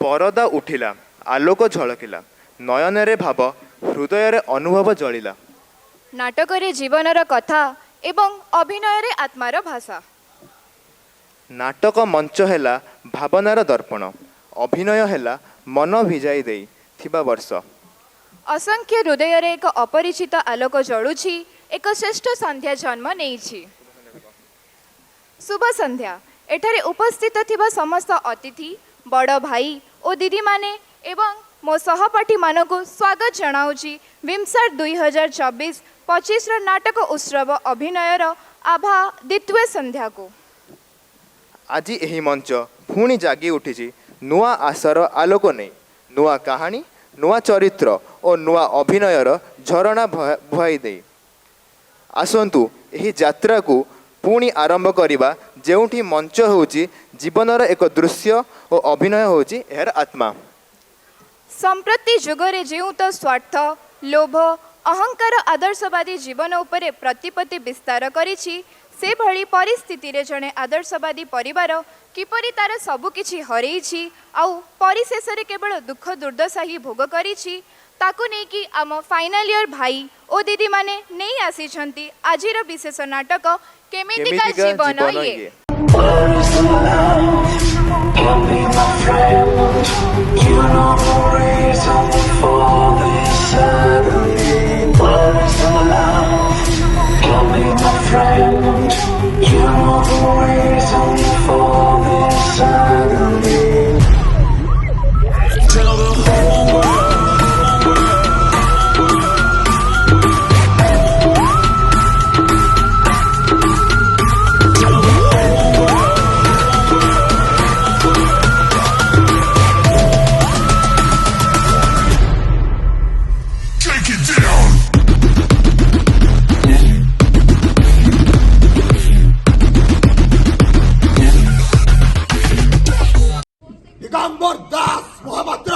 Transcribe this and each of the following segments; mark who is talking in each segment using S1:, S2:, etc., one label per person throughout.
S1: परदा उठिला आलोक झलकिला नयन भाव हृदय अनुभव जलिला।
S2: नाटक जीवनर कथा एवं अभिनय आत्मार भाषा।
S1: नाटक मंच हैला भावनार दर्पण अभिनय हैला मन भिजाई देई थिबा वर्ष।
S2: असंख्य हृदय एक अपरिचित आलोक जलुछि एक श्रेष्ठ संध्या जन्म नेइछि। शुभ संध्या। एठारे उपस्थित थिबा समस्त अतिथि बड़ भाई और दीदी माने एवं मो सहपाठी मानकु स्वागत जनाउछि विमसार 2024-25 नाटक उत्सव अभिनयर आभा द्वितीय संध्या को।
S1: आज एही मंच पुणी जागी उठी नुआ आशार आलोक नहीं नुआ कहानी नुआ चरित्र और नुआ अभिनयर झरणा बुहाई दे आसंतु एही यात्रा को पुणी आरंभ करिबा जेउठी मंच होउची जीवनर एक दृश्य और अभिनय होउची एहर आत्मा।
S2: संप्रति जुगरे जेउ तो स्वार्थ लोभ अहंकार आदर्शवादी जीवन उपरे प्रतिपत्ति विस्तार करिछि से भली परिस्थिति रे जणे आदर्शवादी परिवार किपरि तार सबुकिछि हरेइछि आउ परिशेष रे केवल दुख दुर्दशा ही भोग करिछि ताकु नै कि आम फाइनल इयर भाई ओ दीदी माने नै आसीछंती आजिर विशेष नाटक केमितिका जीवन ये।
S3: दिगंबर दास महापात्र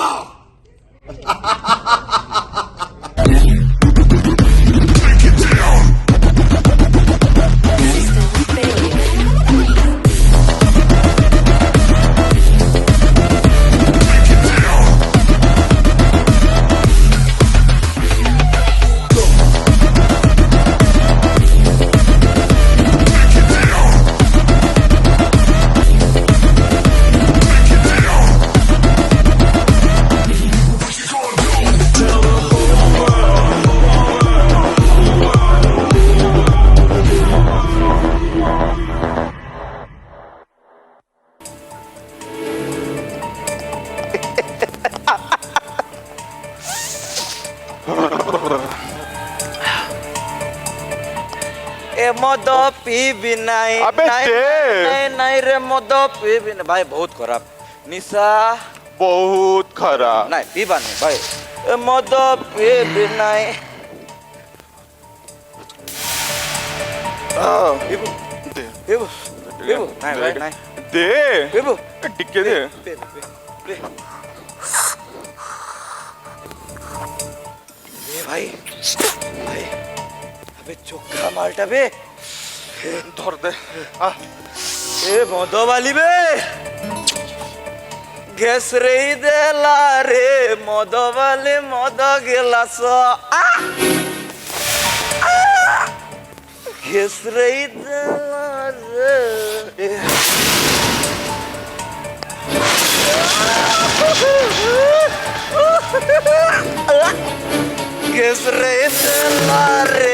S4: ए मद पीबी नहीं नहीं रे मद पीबी नहीं भाई बहुत खराब निशा
S5: बहुत खराब
S4: नहीं पीबा नहीं भाई ए मद पीबी नहीं पीबू
S5: दे
S4: पीबू पीबू नहीं भाई नहीं
S5: दे
S4: पीबू
S5: टिके दे
S4: ले भाई भाई अबे चोखा माल्टा बे
S5: धर दे आ
S4: ए मद वाली बे गैस रे देला रे मद वाले मद गिलास गैस रे देला रे गैस रे देला रे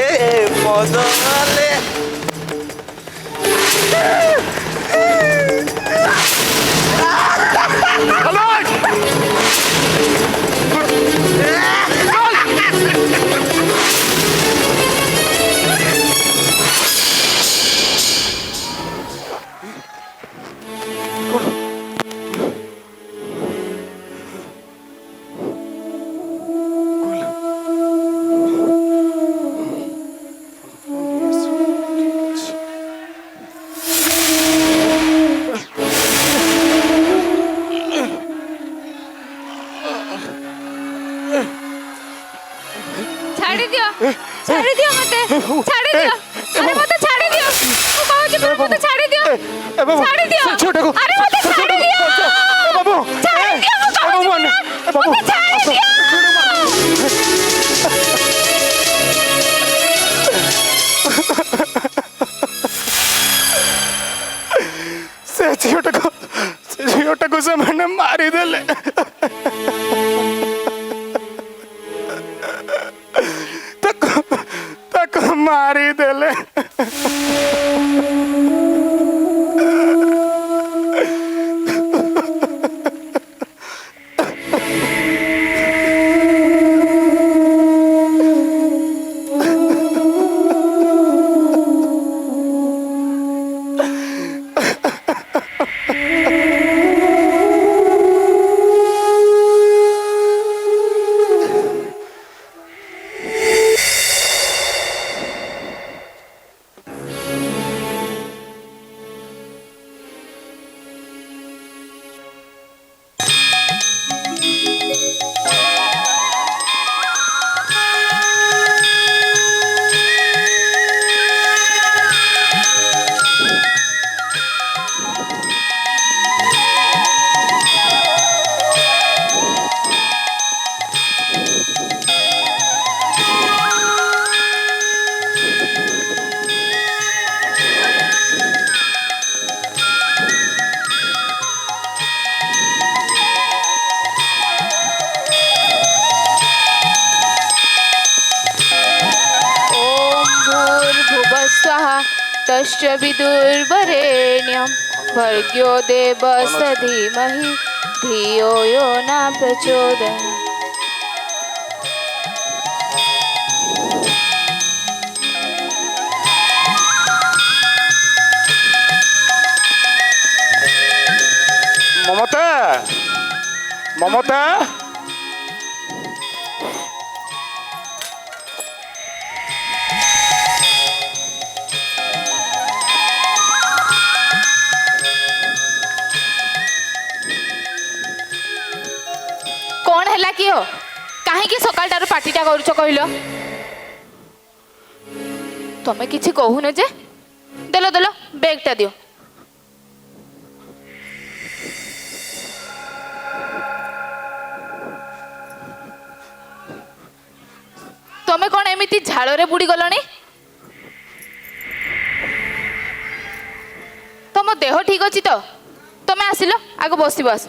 S4: मद वाले
S2: छाड़ी दियो मते छाड़ी दियो अरे मते छाड़ी दियो ओ कहू जे मते छाड़ी दियो
S5: ए बाबू
S2: छाड़ी दियो
S5: छोटे को
S2: अरे मते छाड़ी दियो
S5: बाबू
S2: छाड़ी दियो
S5: ତାକୁ ସେମାନେ ମାରିଦେଲେ। ତାକୁ ମାରିଦେଲେ।
S6: तश्च विदुर्वरेण्यं भर्गो देवस्य धीमहि धियो यो न प्रचोदयात्।
S5: ममता ममता
S6: कौन है कि हो कहीं सकाल पार्टीटा करुच कहल तमें किसी कहून जे देलो देलो बैगटा दियो। तमें कौन एमती झाड़े बुड़ी गलनी? तुम देह ठीक अच्छी तो तमें आसिल आग बस बस।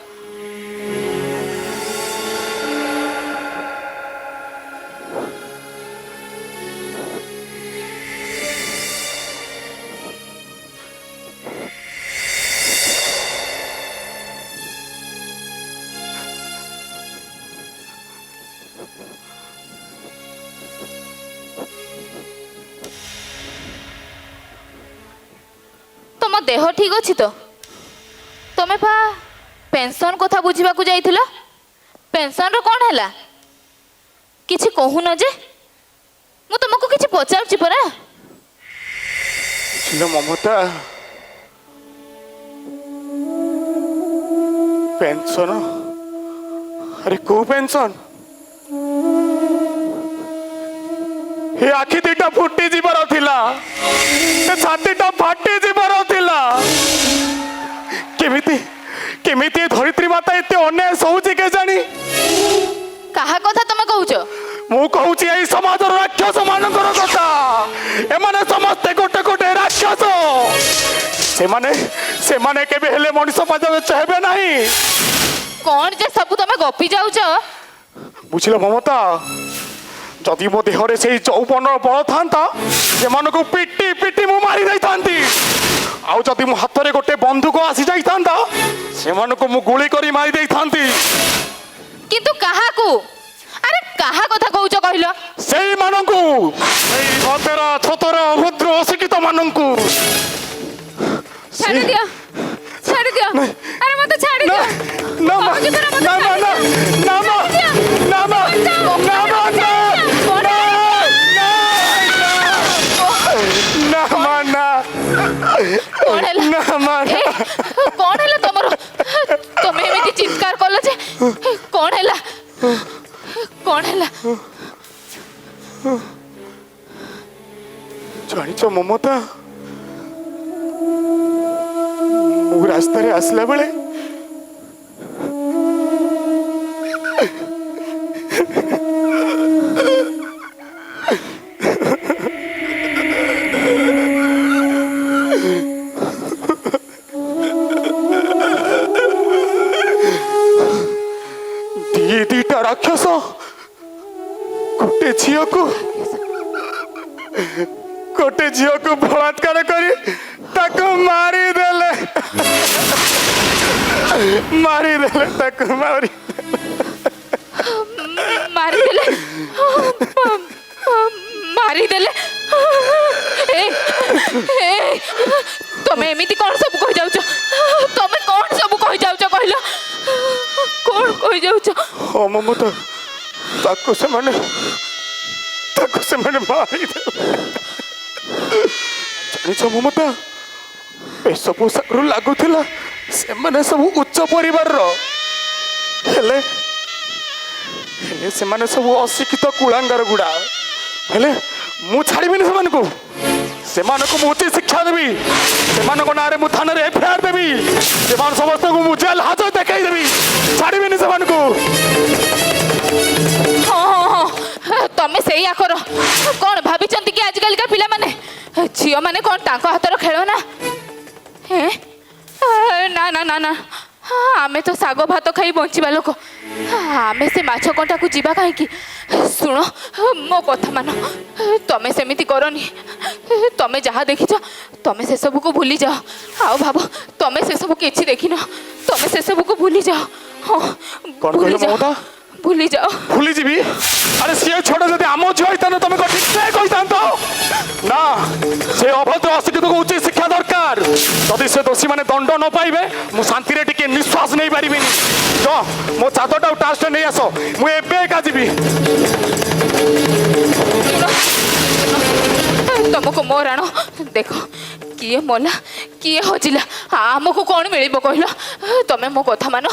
S6: तुम देह ठीक अच्छी तो तुम्हें पा पेंशन कथा बुझा जाइथिल पेंशन रो कौन है किछि कहून जे मु तुमको किछि पचारुछि परा।
S5: ममता पेंशन अरे को पेंशन ये आखि दुटा फुटी जीवार थिला छातीटा फाटी जीवार थिला केमिति केमिति धरित्री माता एते अन्याय सहूची के जानी
S6: कहा कथा तुम कहूछ?
S5: मु कहूची एई समाज राक्षस मानकर कथा एमाने समस्ते गोटे गोटे राक्षस सेमाने सेमाने केबे हेले मनुष्य पाजब चाहबे नाही।
S6: कौन जे सब तुम गपी जाउछ?
S5: बुझिल ममता जदि मो देहरे से चौपन बल था से पिटी पिटी मु मारी जाती आउ जदि मो हाथ में गोटे बंदूक आसी जाता से मु गुली करी मारी देती
S6: किंतु कहा को अरे कहा कथा कहूछ कहल?
S5: सेई मानकू सेई भतेरा छतरा अभद्र अशिक्षित मानकू
S6: छाड़ दियो छाड़ दियो अरे मत छाड़ दियो
S5: ना ना ना ना ना ना ना ना
S6: कौन है कौन है तुमर तुम्हें एमती चित्कार कल जे कौन है कौन है
S5: जानिच ममता मु रास्ता आसला बेले ରାକ୍ଷସ ଗୋଟେ ଝିଅକୁ ବଳାତ୍କାର କରି ତାକୁ ମାରିଦେଲେ ତାକୁ
S6: ମାରିଦେଲେ ମାରିଦେଲେ ତମେ ଏମିତି କଣ ସବୁ କହି ଯାଉଛ? ତମେ କଣ ସବୁ କହି ଯାଉଛ କହିଲ? କଣ କହି ଯାଉଛ?
S5: ହଁ ମମତା, ତାକୁ ସେମାନେ ମାରିଦେଲେ। ଜାଣିଛ ମମତା, ଏସବୁ ସାଗରୁ ଲାଗୁଥିଲା ସେମାନେ ସବୁ ଉଚ୍ଚ ପରିବାରର, ହେଲେ ସେମାନେ ସବୁ ଅଶିକ୍ଷିତ କୁଳାଙ୍ଗାର ଗୁଡା। ହେଲେ ମୁଁ ଛାଡ଼ିବିନି ସେମାନଙ୍କୁ ମୁଁ ଉଚିତ ଶିକ୍ଷା ଦେବି। ସେମାନଙ୍କ ନାଁରେ ମୁଁ ଥାନାରେ ଏଫଆଇଆର ଦେବି। ସେମାନେ ସମସ୍ତଙ୍କୁ ମୁଁ ଜେଲ ହାଜତ ଦେଖାଇ ଦେବି। ଛାଡ଼ିବିନି ସେମାନଙ୍କୁ।
S6: ହଁ ତମେ ସେଇଆ କର। କଣ ଭାବିଛନ୍ତି କି ଆଜିକାଲିକା ପିଲାମାନେ ଝିଅ ମାନେ କଣ ତାଙ୍କ ହାତର ଖେଳନା? ନା ନା ନା ନା, ଆମେ ତ ଶାଗ ଭାତ ଖାଇ ବଞ୍ଚିବା ଲୋକ। ଆମେ ସେ ମାଛ କଣ୍ଟାକୁ ଯିବା କାହିଁକି? ଶୁଣ ମୋ କଥା ମାନ, ତମେ ସେମିତି କରନି। ତମେ ଯାହା ଦେଖିଛ ତମେ ସେସବୁକୁ ଭୁଲି ଯାଅ। ଆଉ ଭାବ ତମେ ସେସବୁ କିଛି ଦେଖିନ। ତମେ ସେସବୁକୁ ଭୁଲି ଯାଅ। ହଁ ଭୁଲି ଯାଅ।
S5: ଭୁଲିଯିବି? ଆରେ ସିଏ ଛୋଟ ଯଦି ଆମ ଝିଅ ହେଇଥାନ୍ତା ତମେ କଣ ଠିକ ସେ କହିଥାନ୍ତ? ନା, ସେ ଅଭଦ୍ର ଅଶିକ୍ଷିତକୁ ଉଚିତ ଶିକ୍ଷା ଦରକାର। ଯଦି ସେ ଦୋଷୀ ମାନେ ଦଣ୍ଡ ନ ପାଇବେ ମୁଁ ଶାନ୍ତିରେ ଟିକେ ନିଶ୍ୱାସ ନେଇ ପାରିବିନି। ତ ମୋ ଚାଦରଟା ଆଉ ଟାସ୍କଟା ନେଇ ଆସ, ମୁଁ ଏବେ ଏକା ଯିବି।
S6: ତମକୁ ମୋ ରାଣ ଦେଖ, କିଏ ମଲା କିଏ ହଜିଲା ଆମକୁ କଣ ମିଳିବ କହିଲ? ତମେ ମୋ କଥା ମାନ,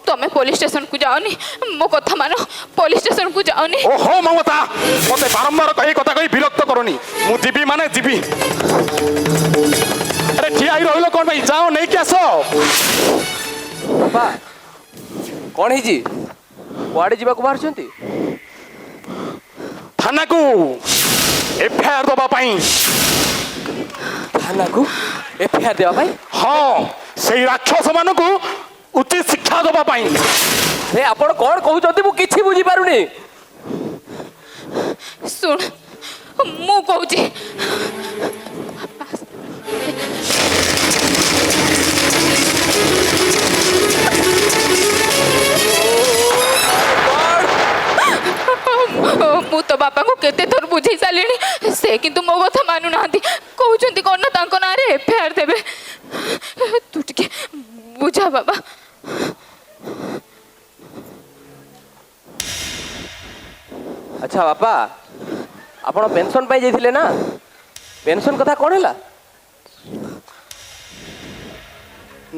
S6: ତମେ ପୋଲିସ ଷ୍ଟେସନକୁ ଯାଅନି। ମୋ କଥା ମାନ, ପୋଲିସ ଷ୍ଟେସନକୁ ଯାଅନି।
S5: ଓହୋ ମମତା, ମତେ ବାରମ୍ବାର କହି କଥା କହି ବିରକ୍ତ କରନି। ମୁଁ ଯିବି ମାନେ ଯିବି। ଆରେ ଠିଆ ହେଇ ରହିଲ କଣ ପାଇଁ? ଯାଅ ନେଇକି ଆସ।
S7: ବାପା କଣ ହେଇଛି? କୁଆଡେ ଯିବାକୁ ବାହାରୁଛନ୍ତି?
S5: ଥାନାକୁ ଏଫଆଇଆର ଦେବା ପାଇଁ।
S7: ଥାନାକୁ ଏଫଆଇଆର ଦେବା ପାଇଁ?
S5: ହଁ, ସେଇ ରାକ୍ଷସ ମାନଙ୍କୁ ଉଚିତ ଶିକ୍ଷା ଦେବା ପାଇଁ।
S7: ଆରେ ଆପଣ କଣ କହୁଛନ୍ତି? ମୁଁ କିଛି ବୁଝିପାରୁନି।
S6: ଶୁଣ ମୁଁ କହୁଛି, ମୁଁ ତ ବାପାଙ୍କୁ କେତେ ଥର ବୁଝେଇ ସାରିଲିଣି, ସେ କିନ୍ତୁ ମୋ କଥା ମାନୁନାହାନ୍ତି। କହୁଛନ୍ତି କଣ ନା ତାଙ୍କ ନାଁରେ ଏଫଆଇଆର ଦେବେ। ତୁ ଟିକେ ବୁଝା ବାବା।
S7: ଆଚ୍ଛା ବାପା, ଆପଣ ପେନସନ ପାଇଁ ଯାଇଥିଲେ ନା? ପେନସନ କଥା କଣ ହେଲା?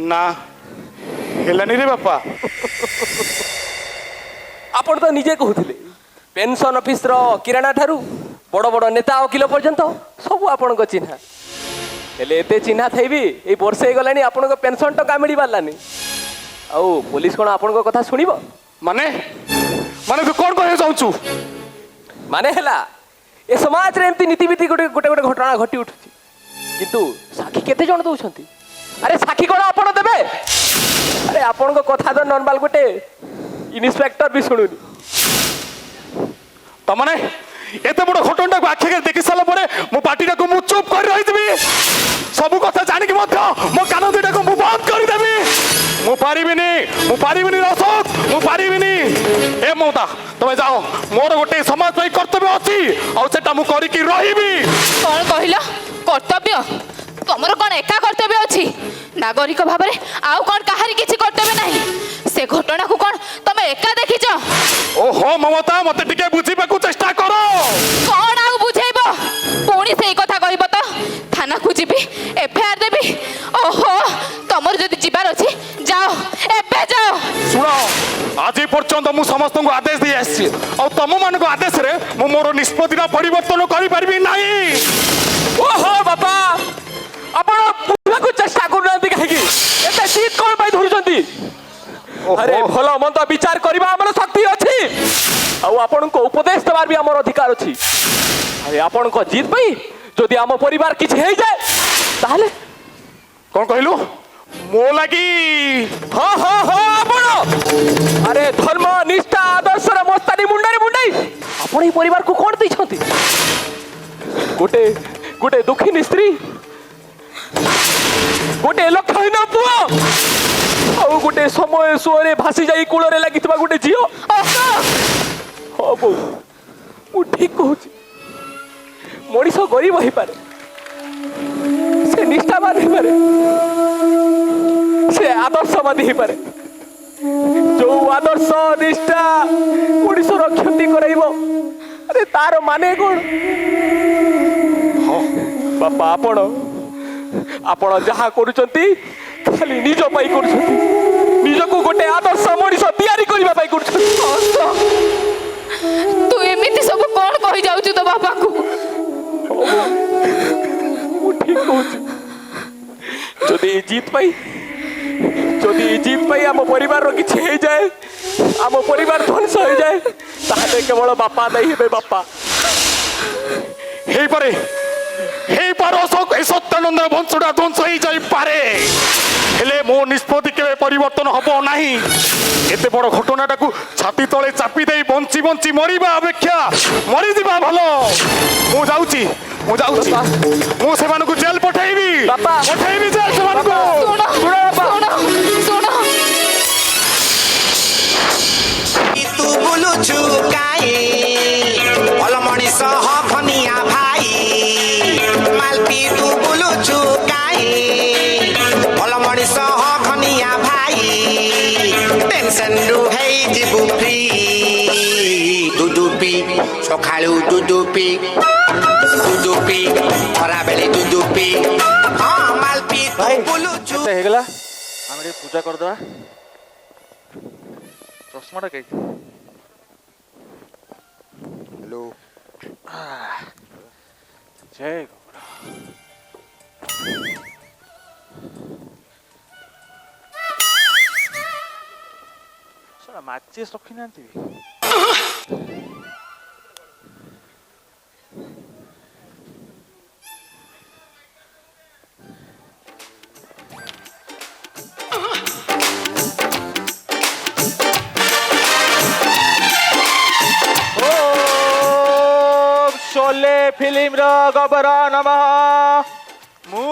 S5: ନା ହେଲାନି ରେ ବାପା।
S7: ଆପଣ ତ ନିଜେ କହୁଥିଲେ ପେନସନ ଅଫିସର କିରାଣା ଠାରୁ ବଡ଼ ବଡ଼ ନେତା ଓକିଲ ପର୍ଯ୍ୟନ୍ତ ସବୁ ଆପଣଙ୍କ ଚିହ୍ନା। ହେଲେ ଏତେ ଚିହ୍ନା ଥାଇ ବି ଏଇ ବର୍ଷେ ହେଇଗଲାଣି ଆପଣଙ୍କ ପେନସନ ଟଙ୍କା ମିଳିପାରିଲାନି। ଆଉ ପୋଲିସ କଣ ଆପଣଙ୍କ କଥା ଶୁଣିବ?
S5: ମାନେ ତୁ କଣ କହିବାକୁ ଚାହୁଁଛୁ?
S7: ମାନେ ହେଲା ଏ ସମାଜରେ ଏମିତି ନୀତିବିତି ଗୋଟେ ଘଟଣା ଘଟି ଉଠୁଛି, କିନ୍ତୁ ସାକ୍ଷୀ କେତେ ଜଣ ଦଉଛନ୍ତି? ଆରେ ସାକ୍ଷୀ କଣ ଆପଣ ଦେବେ? ଆରେ ଆପଣଙ୍କ କଥା ତ ନର୍ମାଲ ଗୋଟେ ଇନ୍ସପେକ୍ଟର ବି ଶୁଣୁନି।
S5: ତମାନେ ଏତେ ବଡ଼ ଘଟଣାଟାକୁ ଆଖିରେ ଦେଖି ସାରିଲା ପରେ ମୋ ପାଟିଟାକୁ ମୁଁ ଚୁପ୍ କରି ରହିଥିବି? ସବୁ କଥା ଜାଣିକି ମଧ୍ୟ ମୋ କାନ ଦୁଇଟାକୁ ମୁଁ ବନ୍ଦ କରିଦେବି? ମୁଁ ପାରିବିନି ଅଶୋକ, ମୁଁ ପାରିବିନି। ଏ ମମତା, ତମେ ଯାଅ, ମୋର ଗୋଟେ ସମାଜ ପାଇଁ କର୍ତ୍ତବ୍ୟ ଅଛି, ଆଉ ସେଟା ମୁଁ କରିକି ରହିବି।
S6: କଣ କହିଲ? କର୍ତ୍ତବ୍ୟ? ତମର କଣ ଏକା କର୍ତ୍ତବ୍ୟ ଅଛି? ନାଗରିକ ଭାବରେ ଆଉ କଣ କାହାରି କିଛି କର୍ତ୍ତବ୍ୟ ନାହିଁ? ସେ ଘଟଣାକୁ କଣ ତମେ ଏକା ଦେଖିଛ?
S5: ଓହୋ ମମତା, ମତେ ଟିକେ ବୁଝିବାକୁ ଚେଷ୍ଟା କର।
S6: କଣ ଆଉ ବୁଝେଇବ? ପୁଣି ସେଇ କଥା କହିବ ତ? ଥାନାକୁ ଯିବି, ଏଫଆଇଆର ଦେବି। ଓହୋ, ତମର ଯଦି ଯିବାର ଅଛି ଯାଅ, ଏବେ ଯାଅ।
S5: ଶୁଣ, ଆଜି ପର୍ଯ୍ୟନ୍ତ ମୁଁ ସମସ୍ତଙ୍କୁ ଆଦେଶ ଦେଇ ଆସିଛି, ଆଉ ତମମାନଙ୍କ ଆଦେଶରେ ମୁଁ ମୋର ନିଷ୍ପତ୍ତିଟା ପରିବର୍ତ୍ତନ କରିପାରିବି ନାହିଁ।
S7: ଓହୋ ବାପା, ଆପଣ ବୁଝିବାକୁ ଚେଷ୍ଟା କରୁନାହାନ୍ତି କାହିଁକି? ଏତେ ଜିଦ୍ କଣ ପାଇଁ ଧରୁଛନ୍ତି? ଆରେ ଭଲ ମନ୍ଦ ବିଚାର କରିବା ଆମର ଶକ୍ତି ଅଛି, ଆଉ ଆପଣଙ୍କୁ ଉପଦେଶ ଦେବାର ବି ଆମର ଅଧିକାର ଅଛି। ଆରେ ଆପଣଙ୍କ ଜିଦ୍ ପାଇଁ ଯଦି ଆମ ପରିବାର କିଛି ହେଇଯାଏ ତାହେଲେ?
S5: କଣ କହିଲୁ? ମୋ ଲାଗି?
S7: ହଁ ଆପଣ, ଆରେ ଧର୍ମ ନିଷ୍ଠା ଆଦର୍ଶର ଆପଣ এই ପରିବାରକୁ କ'ଣ ଦେଇଛନ୍ତି? ଗୋଟେ ଗୋଟେ ଦୁଃଖିନୀ ସ୍ତ୍ରୀ, ଗୋଟେ ଲକ୍ଷହୀନ ପୁଅ, ଆଉ ଗୋଟେ ସମୟ ସୁଅରେ ଭାସି ଯାଇ କୂଳରେ ଲାଗିଥିବା ଗୋଟେ ଝିଅ। ହଁ ବୋଉ, ମୁଁ ଠିକ କହୁଛି। ମଣିଷ ଗରିବ ହେଇପାରେ, ସେ ନିଷ୍ଠାବାନ ହେଇପାରେ, ସେ ଆଦର୍ଶବାଦୀ ହେଇପାରେ। ଯୋଉ ଆଦର୍ଶ ନିଷ୍ଠା ମଣିଷର କ୍ଷତି କରାଇବ, ଆରେ ତାର ମାନେ କ'ଣ? ହଁ ବାପା, ଆପଣ ଯାହା କରୁଛନ୍ତି ଖାଲି ନିଜ ପାଇଁ କରୁଛନ୍ତି, ନିଜକୁ ଗୋଟେ ଆଦର୍ଶ ମଣିଷ ତିଆରି କରିବା ପାଇଁ କରୁଛନ୍ତି।
S6: ତୁ ଏମିତି ସବୁ କ'ଣ କହି ଯାଉଛୁ ତୋ ବାପାକୁ?
S7: ମୁଁ ଠିକ କହୁଛି। ଯଦି ଏ ଜିତ ପାଇଁ ଆମ ପରିବାରର କିଛି ହେଇଯାଏ, ଆମ ପରିବାର ଧ୍ୱଂସ ହେଇଯାଏ, ତାହେଲେ କେବଳ ବାପା ଦାୟୀ ହେବେ। ବାପା
S5: ହେଇପାରେ ସତ୍ୟାନନ୍ଦର ବଂଶଟା ଧ୍ୱଂସ ହେଇଯାଇପାରେ, ହେଲେ ମୋ ନିଷ୍ପତ୍ତି କେବେ ପରିବର୍ତ୍ତନ ହବ ନାହିଁ। ଏତେ ବଡ଼ ଘଟଣାଟାକୁ ଛାତି ତଳେ ଚାପି ଦେଇ ବଞ୍ଚି ବଞ୍ଚି ମରିବା ଅପେକ୍ଷା ମରିଯିବା ଭଲ। ମୁଁ ଯାଉଛି, ମୁଁ ସେମାନଙ୍କୁ ଜେଲ ପଠେଇବି।
S7: ବାପା,
S5: ପଠେଇବି ଜେଲ ସେମାନଙ୍କୁ।
S6: ଶୁଣ,
S8: ତୁ ବୁଲୁଛୁ କାଇଁ ଭଲ ମଣିଷ ହନିଆ ଭାଇ ମାଲପି ତୁ ବୁଲୁଛୁ କାଇଁ ଭଲ ମଣିଷ ହନିଆ ଭାଇ ଟେନସନ୍ ରୁ ହେଇଯିବୁ ଫ୍ରି ଦୁଦୁପି ସକାଳୁ ଦୁଦୁପି ଖରାବେଳେ ଦୁଦୁପି ହଁ ମାଲପି ତୁ ବୁଲୁଛୁ।
S4: ହେଇଗଲା, ଆମେ ଟିକେ ପୂଜା କରିଦେବା। ଚଷମାଟା କେହି
S1: ହ୍ୟାଲୋ,
S4: ଜୟ ଗୌଡ଼। ମାଚିସ୍ ରଖିନାହାନ୍ତି ବି। शोले फिल्म रो गोबर नमः मु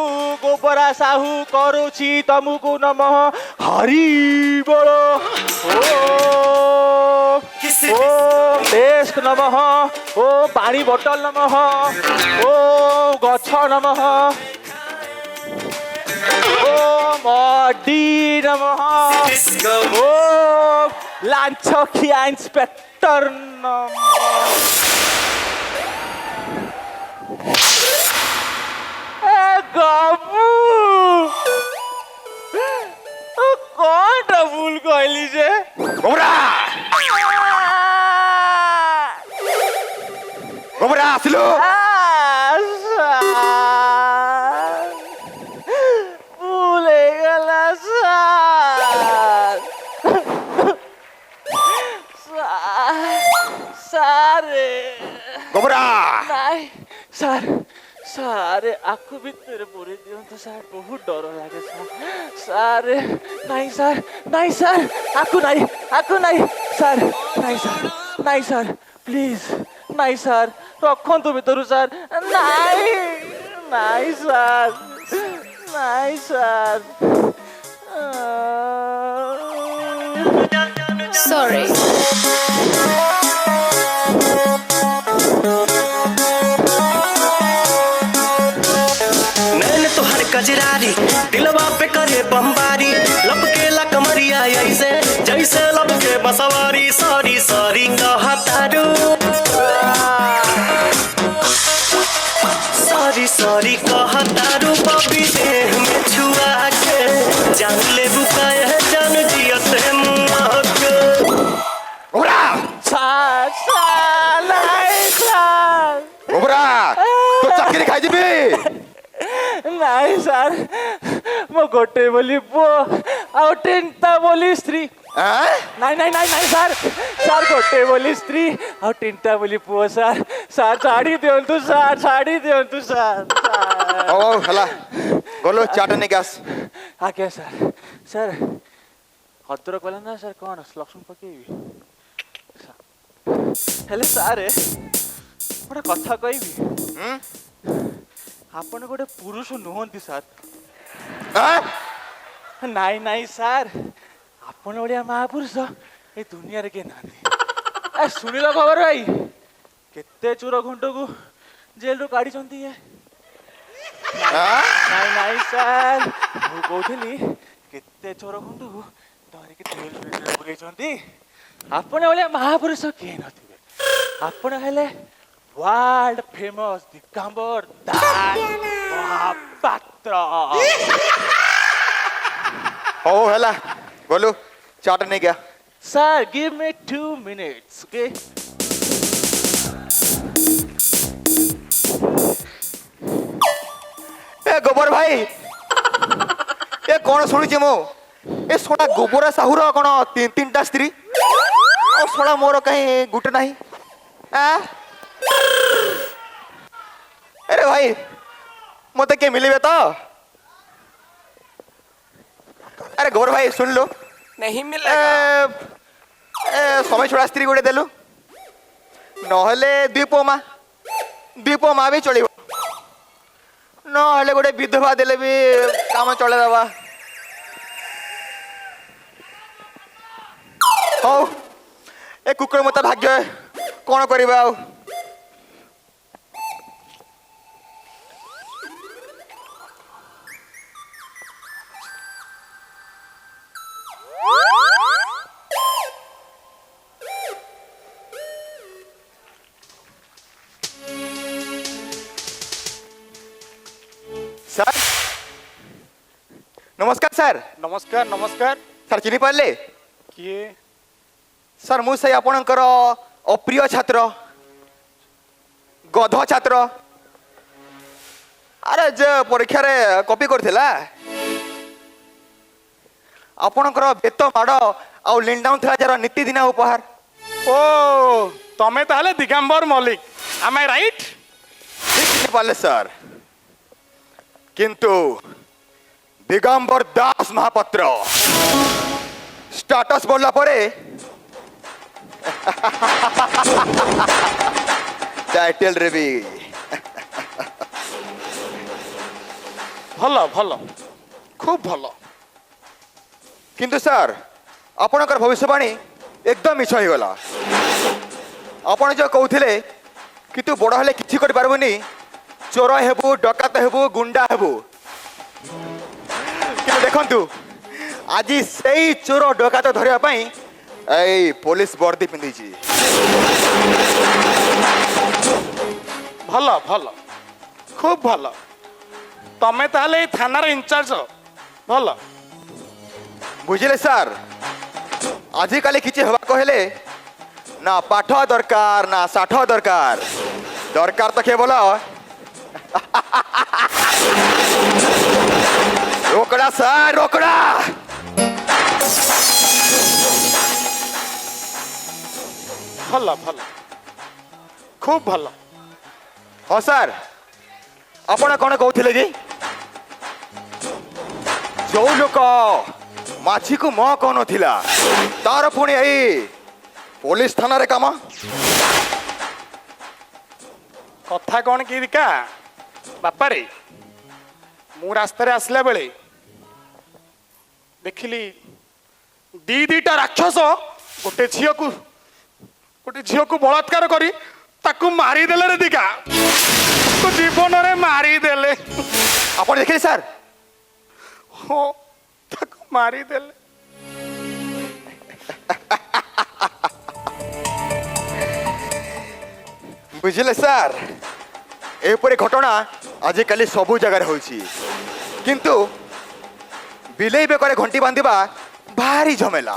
S4: गोबरा साहू करुछि तमुकु नमः हरि बोल ओम देश नमः ओ पानी बोतल नमः ओ गछ नमः ओ मडी नमः ओ लांछखिया इंस्पेक्टर नमः। कौन भूल कहली जे
S5: गोबरा आसिलो
S4: भूल गला सारे
S5: गोबरा
S4: नहीं सर सारे आखु भितर पूरी दियंतु सर बहुत डर लागे सर नहीं सर आखु नहीं सर नहीं सर प्लीज नहीं सर रखंतु भितर सर नहीं सर
S6: सॉरी।
S8: कजरारी दिलवा पे करे बमबारी लपके ला कमरिया ऐसे जैसे लपके बसवारी सॉरी सॉरी कहतारू सॉरी कहतारू बबी देह में छुआ के जान ले बुकाए जान जियत मुआ के
S5: गोबरा गोबरा तो चाकरी खाई जीबी
S4: नहीं सर मो गोटे बोली पुओ आउ तीनटा बोली स्त्री नहीं सर गोटे बोली स्त्री आउ तीनटा बोली पुओ सर छाड़ी दियंतु सर
S1: ओ हला गोलो चाटने गैस
S4: आके सर हद्र कला ना सर कौन लक्ष्मण पकेबी ହେଲେ ସାର୍ ଗୋଟେ କଥା କହିବି ଆପଣ ଗୋଟେ ପୁରୁଷ ନୁହନ୍ତି ସାର୍। ନାଇଁ ନାଇଁ ସାର୍ ଆପଣ ଭଳିଆ ମହାପୁରୁଷ ଏ ଦୁନିଆରେ କିଏ ନାହାନ୍ତି। ଶୁଣିଲ ଖବର ଭାଇ କେତେ ଚୋର ଘଣ୍ଟକୁ ଜେଲରୁ କାଢିଛନ୍ତି ଇଏ। ନାଇଁ ନାଇଁ ସାର୍ ମୁଁ କହୁଥିଲି କେତେ ଚୋର ଘଣ୍ଟକୁ ଧରିକି ଜେଲରେ ପୁରେଇଛନ୍ତି। ଆପଣ ଭଳିଆ ମହାପୁରୁଷ କିଏ ନଥିବେ। ଆପଣ ହେଲେ ୱାର୍ଲଡ ଫେମସ ଦିଗମ୍ବର ଦାସ ମହାପାତ୍ର।
S1: ହଉ ହେଲା ଗଲୁ ଚାଟ ନେଇ ଗା।
S4: Sir, give me 2 minutes, okay?
S1: ए गोबर भाई ए कौन शुणुची मो ए सोना गोबरा साहुर कौन तीन तीन टा स्त्री और सोना मोर कहीं गुटे नहीं अरे भाई मते के मिलबे तो। अरे गोबर भाई सुन लो
S7: नहीं मिलेगा।
S1: समय छोड़ा स्त्री गोटे देलु नहले द्वीप माँ भी चलो नहले गोटे विधवा देले भी काम चले दबा। हौ ए कुकुर मत भाग्य कौन करबा आ सर नमस्कार सर।
S5: नमस्कार नमस्कार
S1: सर चिनी पारे
S5: किए
S1: सर मु से आपणकर अप्रिय छात्र गध छात्र अरे जे परीक्षा रे कॉपी करथिला आपणकर बेत माड़ आउ लिंडाउन थिला जरा नीति दिन उपहार।
S5: ओ तमे ताहले दिगंबर मलिक एम आई राइट।
S1: ठीक चिनी पारे सर किंतु दिगंबर दास महापात्र स्टाटस बोलला परे टाइटल रे भी
S5: भल भल खूब भल
S1: किंतु सर आपणकर भविष्यवाणी एकदम मिछ हो गला। आपण जो कहूथिले कि तू बड़ हेले किछि कर पारबनी चोर हेबू डकात हेबू गुंडा हेबू कि देखंतु आज सेई चोर डकात धरिया पई ए पुलिस वर्दी पिंदी
S5: भल भल खूब भल तमे ताहले थाना रे इंचार्ज भल
S1: बुझिले सर आजिकाली किछि हवा कहले ना पाठ दरकार ना साठ दरकार दरकार तो केवल रोकड़ा सर रोकड़ा।
S5: भल भल खूब भल।
S1: हाँ सर आपण कौन कहते कि जो लोक माछी को म कौन थिला तार पुणी आई पुलिस थाना रे काम
S5: कथा कौन की दिका बापा रे मु रास्ता आसला बेले देखिली दीटा राक्षस गोटे झील को बलात्कार करी ताकू मारिदेले रे दिका जीवन रे मारिदेले।
S1: आपण देखिले सर
S5: हो ताकू मारिदेले।
S1: बुझिले सर एपरी घटना आजिकाली सबू जगह होची किंतु बिलेई बेकर घंटी बांधिबा भारी झमेला।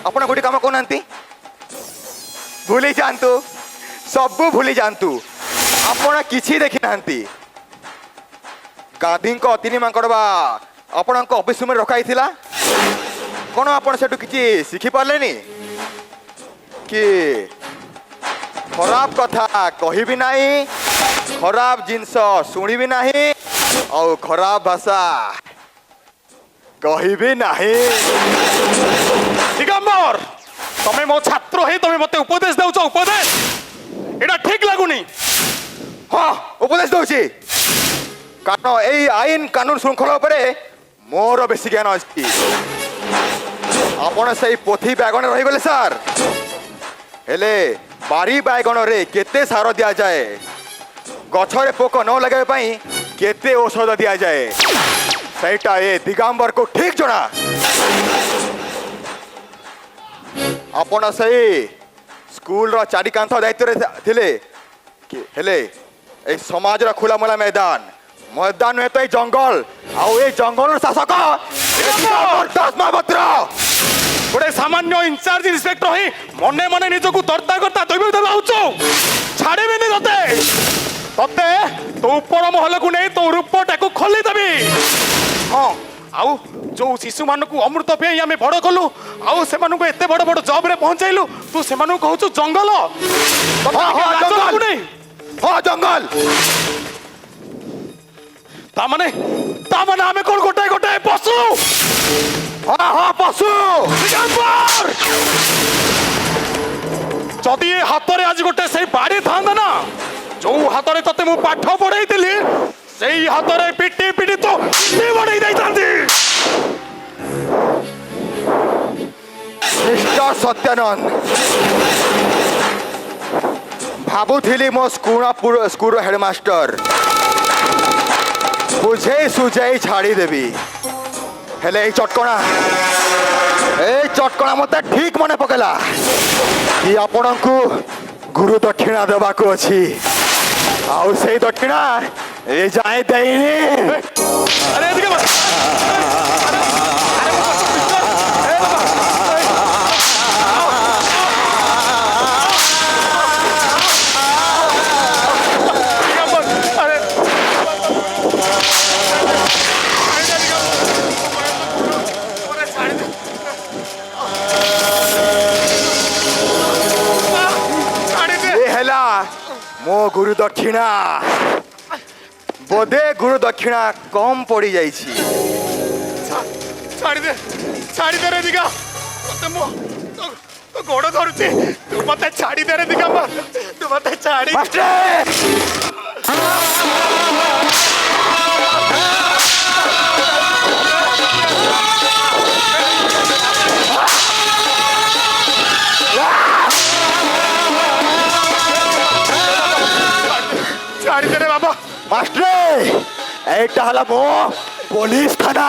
S1: आपण गोटे काम कहना भूली जातु सबू भूली जातु आपण किछि देखि नांती गांधी अतिनि मांकड़ बा आपण ऑफिस में रखाई थिला कौन आपण सेठू किछि शिखि पारलेनी कि खराब कथा कहिबी नाही खराब जिनस शुणिबी नाही और खराब भाषा कहिबी नाही।
S5: दिगंबर तमे मो छात्र हे तमे मते उपदेश देउछ उपदेश एटा ठीक लागुनी
S1: हाँ उपदेश दौची कारण एई आईन कानून श्रृंखला उपरे मोर बेसी ज्ञान अछि आपण सही पोथी बैगण रही गले सर हेले बारी बैगण रे केते सार दिया जाए गछरे पोक न लगे पई केते औषध दिया जाए सेटा ए दिगंबर को ठीक जଣା आपण सही स्कूल रो चारि कांथ दायित्व रे थिले हेले ए समाज रो खुलामला मैदान मैदान में तो जंगल आउ ए जंगल शासक दास महापात्र
S5: गोटे सामान्य इंचार्ज इंस्पेक्टर ही मने मने निजको तर्ता करता दैव दबाउछ छाड़ेबिनी तते तते तो ऊपर महल को नहीं तो रूपटा को खोली देबी हाँ आउ जो शिशु मानक अमृत पे आम बड़ कलु आउ से मानक एते बड़ बड़ जॉब रे पहुंचाइलु तू से मानक कहू जंगल
S1: हाँ जंगल
S5: तामाने आमे कोन गोटे गोटे पशु
S1: हाँ हाँ पशु
S5: दिगंबर जदि ए हाथ रे आज गोटे से बाड़ी थांदा ना जो हाथ रे तते मु पाठ पढ़ाइतिली सेई हाथ रे पिटी पिटी तो से बड़ाई दैतांती
S1: मिस्टर सत्यानंद भाबुथिली मो स्कूल हेडमास्टर बुझे सुझे छाड़ी देवी हेले ए चटकणा मते ठीक मने पकेला कि आपण को गुरु दक्षिणा देवा को अछि आउ से दक्षिणा ए जाए देइनी
S5: अरे दिगंबर
S1: मो गुरु दक्षिणा बोधे गुरु दक्षिणा कम पड़ी जाई
S5: छाड़ी दे रे दिगा तते मो तो गोड़ धरुची तू मते छाड़ी दे रे दिगंबर तू मते छाड़ी छाड़ी दे रे बाबा
S1: मास्टर एटा हला मो पुलिस थाना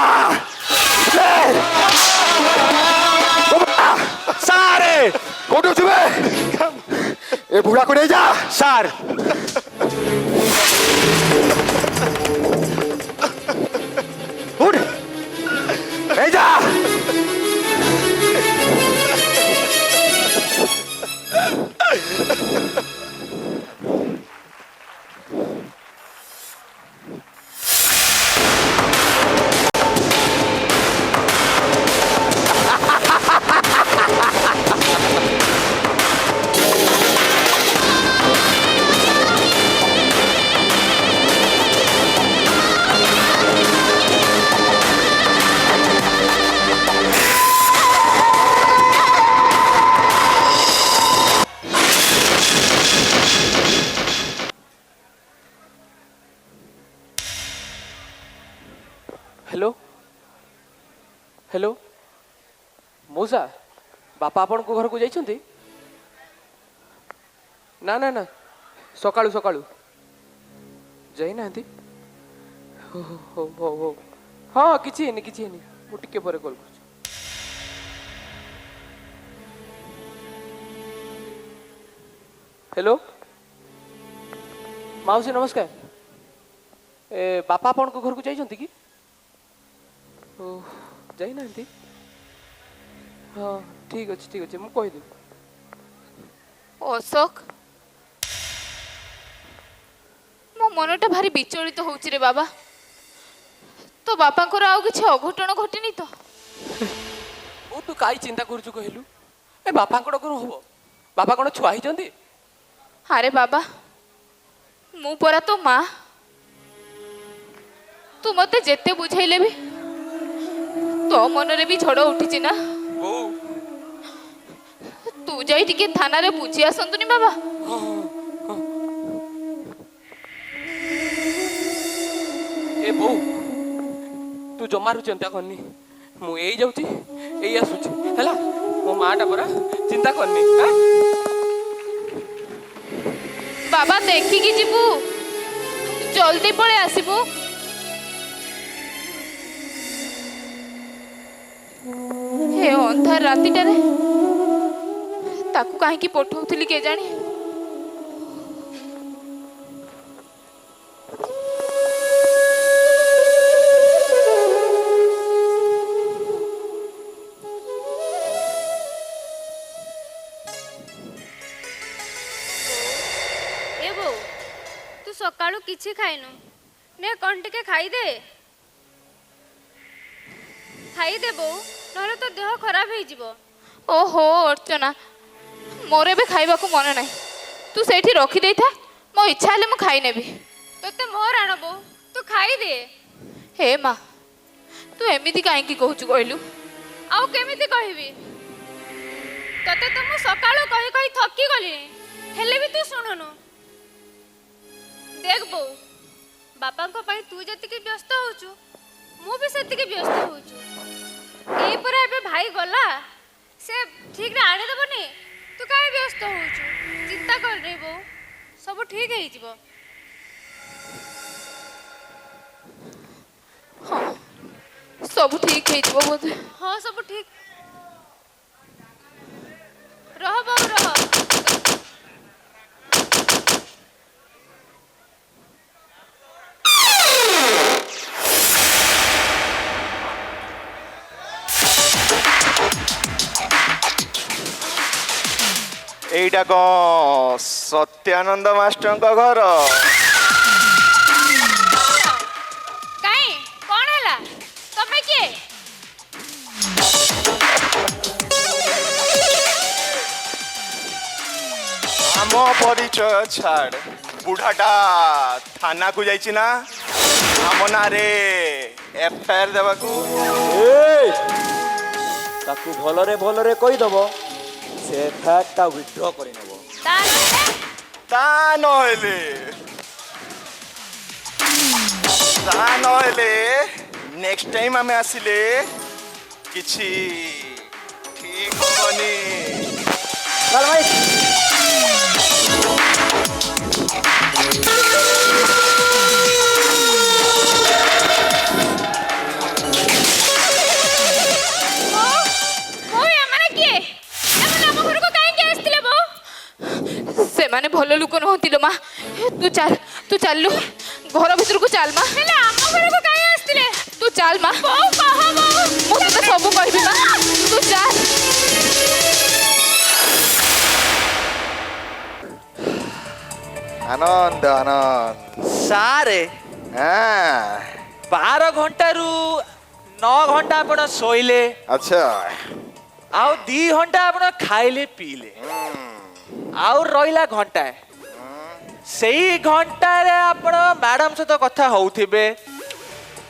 S5: सारे
S1: कोटो छुबे ए बुढ़ा को ले जा
S5: सार
S1: उठ ले जा
S7: हेलो हेलो मौसा बापा आपण को घर को जाइछंती ना ना ना सकाळू सकाळू जाई नांती हो हो हो हो हाँ किछि हेनी मु टिके परे कॉल कर हेलो माउसी नमस्कार ए बापा आपण को घर को जाइछंती की जाई नांती हाँ ठीक अच्छे मु कहि देबी
S6: अशोक मो मनटा भारी विचलित होउछि रे बाबा तो बापा को आउ किछि अघटन घटिनी तो
S7: ओ तू काई चिंता करछु कहलु ए बापा कोड कोन होबो बापा कोन छुआ हिचंती
S6: अरे बाबा मु परा तो माँ तू मते जेते बुझाइले भी तो मन रे भी झड़ उठी ना
S7: बो
S6: तू जाई टिके थाना रे पूछी आसंतुनी बाबा।
S7: ए बो तू जमारू चिंता करनी मु एई जाउची एई आसुची हैला मो माटा परा चिंता करनी हां
S6: बाबा देखिकी जीवु जल्दी पळे आसीबु। हे अंधार रातिटारे ताकू काहेकि पठौथिली के जानी।
S9: ए बो तू सकाळू किछि खाइनु ने कोन टिके खाई दे बो नहले तो देह खराब होई जिवो।
S6: ओहो अर्चना मोर एबे खाइबाकू मन नाही तू सेठी रखी देई था मो इच्छा हले मु खाई नेबी।
S9: तते मोर आनबो तू खाई दे।
S6: हे माँ तू एमिति काहेकि कहूचु कहलु।
S9: आउ केमिति कहिबी तते तो मु सकाळू कहि कहि थकी गली हेले भी तू सुनुनु। देख बो बापा को पई तू जति के व्यस्त होचु मु भी सेति के व्यस्त होचु। एई पर एबे भाई गला से ठीक रे आने देबनी तू काहे व्यस्त होचु चिंता कर रे बो सब ठीक है जिवो।
S6: हाँ सब ठीक है जीवो बोधे।
S9: हाँ सब ठीक रह बो रह।
S1: এইটা কଣ ସତ୍ୟାନନ୍ଦ ମାଷ୍ଟରଙ୍କ ଘର?
S9: କାଇଁ କଣ ହେଲା ତମେ କିଏ?
S1: ଆମ ପରିଚୟ ଛାଡ଼ ବୁଢ଼ାଟା ଥାନାକୁ ଯାଇଛି ନା ଆମ ନାଁରେ ଏଫଆଇଆର ଦେବାକୁ।
S4: ତାକୁ ଭଲରେ ଭଲରେ କହିଦବ ସେ ଫ୍ୟାକ୍ଟଟା ୱିଥଡ୍ର କରି ନେବ।
S1: ତା ନହେଲେ ନେକ୍ସଟ ଟାଇମ୍ ଆମେ ଆସିଲେ କିଛି ଠିକ ହବନି।
S4: ଚାଲ ଭାଇ
S6: माने भलो लुक नहती लो माँ तू चल घर भीतर को चल माँ।
S9: हेले आम घर को काहे आस्तिले
S6: तू चल माँ
S9: बो कह बो
S6: मु तते सब कहबी माँ तू चल।
S1: आनंद आनंद
S4: सारे
S1: हाँ
S4: 12 घंटारू 9 घंटा आपण सोइले
S1: अच्छा
S4: आउ 2 घंटा आपण खाइले पीले आउ रहिला घंटा सेई घंटा रे आपण मैडम सहित कथा होउथिबे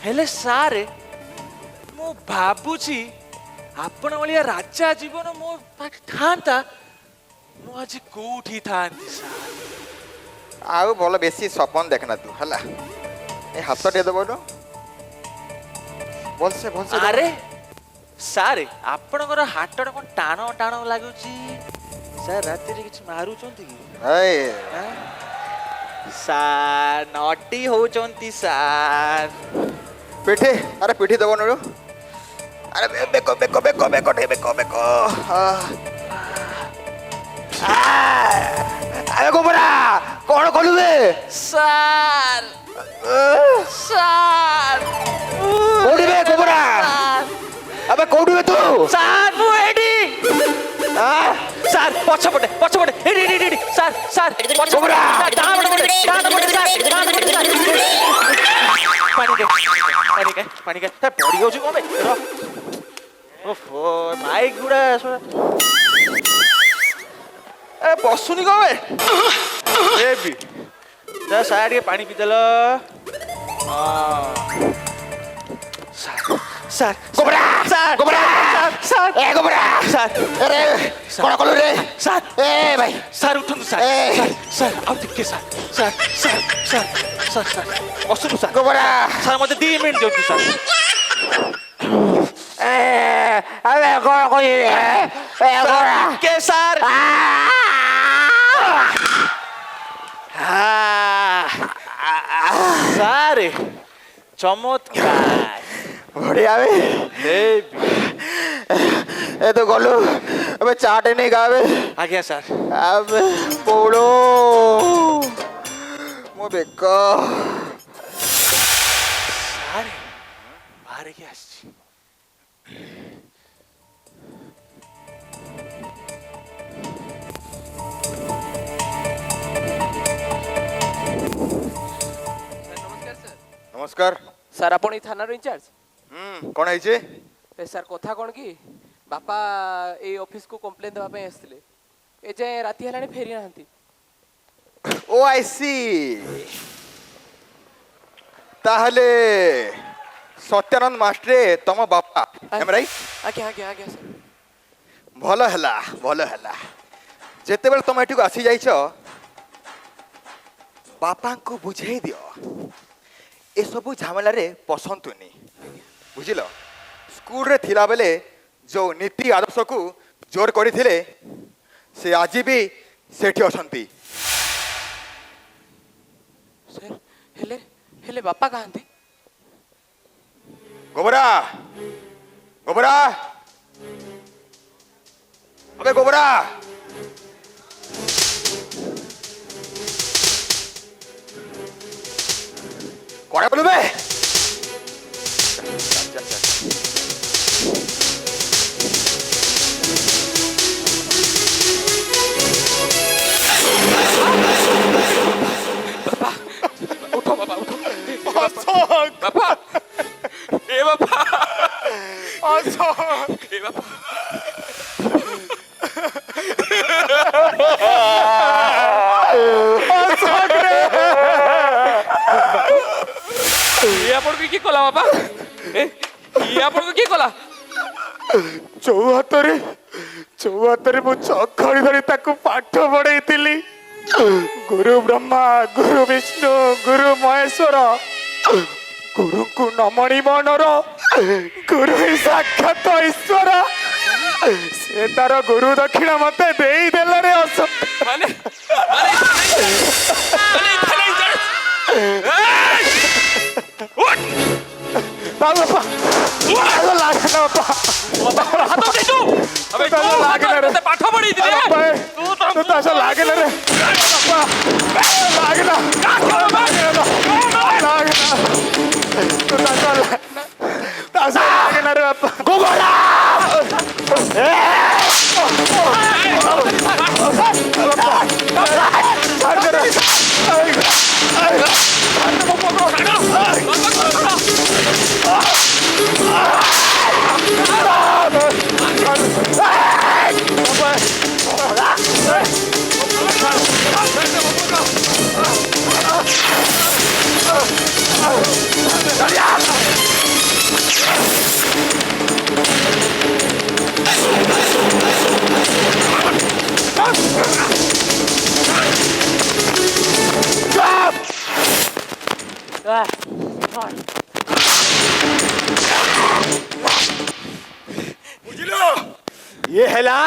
S4: हेले सारे मु भाबुची आपण वलिया राजा जीवन मो थांता मु आज कोठी थांती सार
S1: आउ भल बेसी सपन देखना तू हला ए हाथ दे दबो न भलसे भलसे
S4: अरे सारे आपणकर हाटड़ कोन टाण टाण लागुची सर राति रे किछ मारुचंती की
S1: ए
S4: सार नटी होचंती सार
S1: पिठी अरे पिठी दबो न अरे Beko Beko Beko Beko Beko Beko अरे गोबरा कौन खोलू बे
S4: सार सार
S1: कोडी बे गोबरा अबे कोडी बे तू
S4: सार मु एडी सार पछपटे एडी एडी एडी सार सार
S1: गोबरा
S4: डाण पटे सार पानी के पड़ी गयो छु कोबे ओफो माइक गुडा ए बसुनी कोबे ए बी जा सार के पानी पी देलो सार सार
S1: गोबरा
S4: सार
S1: गोबरा
S4: सार
S7: ସାର୍
S5: ଏ ଗୋବରା
S4: ସାର୍
S5: ଆରେ କଣ କଲୁ ରେ
S4: ସାର୍
S5: ଏ ଭାଇ
S4: ସାର୍ ଉଠନ୍ତୁ ସାର୍
S5: ଏ।
S4: ସାର୍ ସାର୍ ଆଉ ଟିକେ sir sir sir sir sir sir ବସନ୍ତୁ ସାର୍
S5: ଗୋବରା
S4: ସାର୍ ମୋତେ 2 ମିନିଟ୍ ଦିଅନ୍ତୁ ସାର୍
S5: ଆବେ କଣ କହିବି ଏ ଗୋବରା
S4: ଟିକେ ସାର୍ ସାର୍ ଚମତ୍କାର
S5: ବଢିଆ ବେ
S4: ହେବି
S5: ଏ ତ ଗଲୁ ଏବେ ଚାଟେ ନେଇ ଗାବେ
S4: ଆଜ୍ଞା ସାର୍
S5: ଆବେ ପୋଡೋ ମୋ ବେକ
S4: ସାର୍ ବାହାରିକି ଆସିଛି
S5: ନମସ୍କାର
S7: ସାର୍ ଆପଣ ଏଇ ଥାନାର ଇନଚାର୍ଜ
S5: କଣ ହେଇଛି
S7: ଏ ସାର୍ କଥା କ'ଣ କି ବାପା ଏଇ ଅଫିସକୁ କମ୍ପ୍ଲେନ୍ ଦେବା ପାଇଁ ଆସିଥିଲେ ଏ ଯାଏଁ ରାତି ହେଲାଣି ଫେରି ନାହାନ୍ତି
S5: ଓ ଆଇ ସି ତାହେଲେ ସତ୍ୟାନନ୍ଦ ମାଷ୍ଟ୍ରେ ତମ ବାପା ରାଇଟ୍
S7: ଆଜ୍ଞା ଆଜ୍ଞା ଆଜ୍ଞା ସାର୍
S5: ଭଲ ହେଲା ଯେତେବେଳେ ତମେ ଏଠିକୁ ଆସି ଯାଇଛ ବାପାଙ୍କୁ ବୁଝେଇ ଦିଅ ଏସବୁ ଝାମେଲାରେ ପଶନ୍ତୁନି ବୁଝିଲ ସ୍କୁଲରେ ଥିଲାବେଳେ ଯେଉଁ ନୀତି ଆଦର୍ଶକୁ ଜୋର କରିଥିଲେ ସେ ଆଜି ବି ସେଠି ଅଛନ୍ତି
S7: ସାର୍ ହେଲେ ହେଲେ ବାପା କାହାନ୍ତି
S5: ଗୋବରା अबे गोबरा कौन है बोलू बे
S7: उठो बाबा उठो बाबा ए बाबा ए बाबा ये आपण की कला बाबा ए ये आपण की कला
S5: चौहातरे मु चखड़ी धरी ताकू पाठ पढ़ेइतिली गुरु ब्रह्मा गुरु विष्णु गुरु महेश्वर गुरु को नमणी मनर गुरु ही साक्षात ईश्वर से तार गुरु दक्षिणा मते देई देला रे अस
S7: माने माने माने उठ
S5: बाबा बाबा लागे ना बाबा
S7: हाथ उठे तू अबे तू
S5: लागे ना रे
S7: ते पाठ पढी दिले
S5: तू तो ऐसा लागे ना रे लागे ना लागे ना तू तो ऐसा लागे ना रे बाबा गोबरा बुझलो ये हैला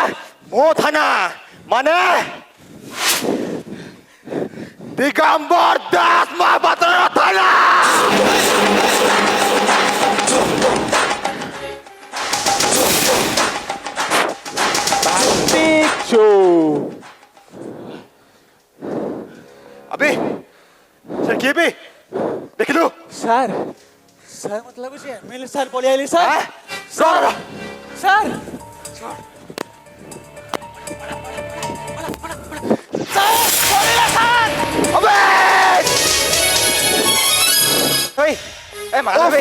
S5: मो थाना माने दिगंबर दास महापात्र थाना अबे सर किए भी देख लो
S4: ସାର୍ ସାର୍ ମତେ ଲାଗୁଛି ଏମଏଲଏ ସାର୍ ପଳେଇ ଆଇଲେ ସାର୍
S5: सर
S4: ସାର୍
S5: अबे ए मारा बे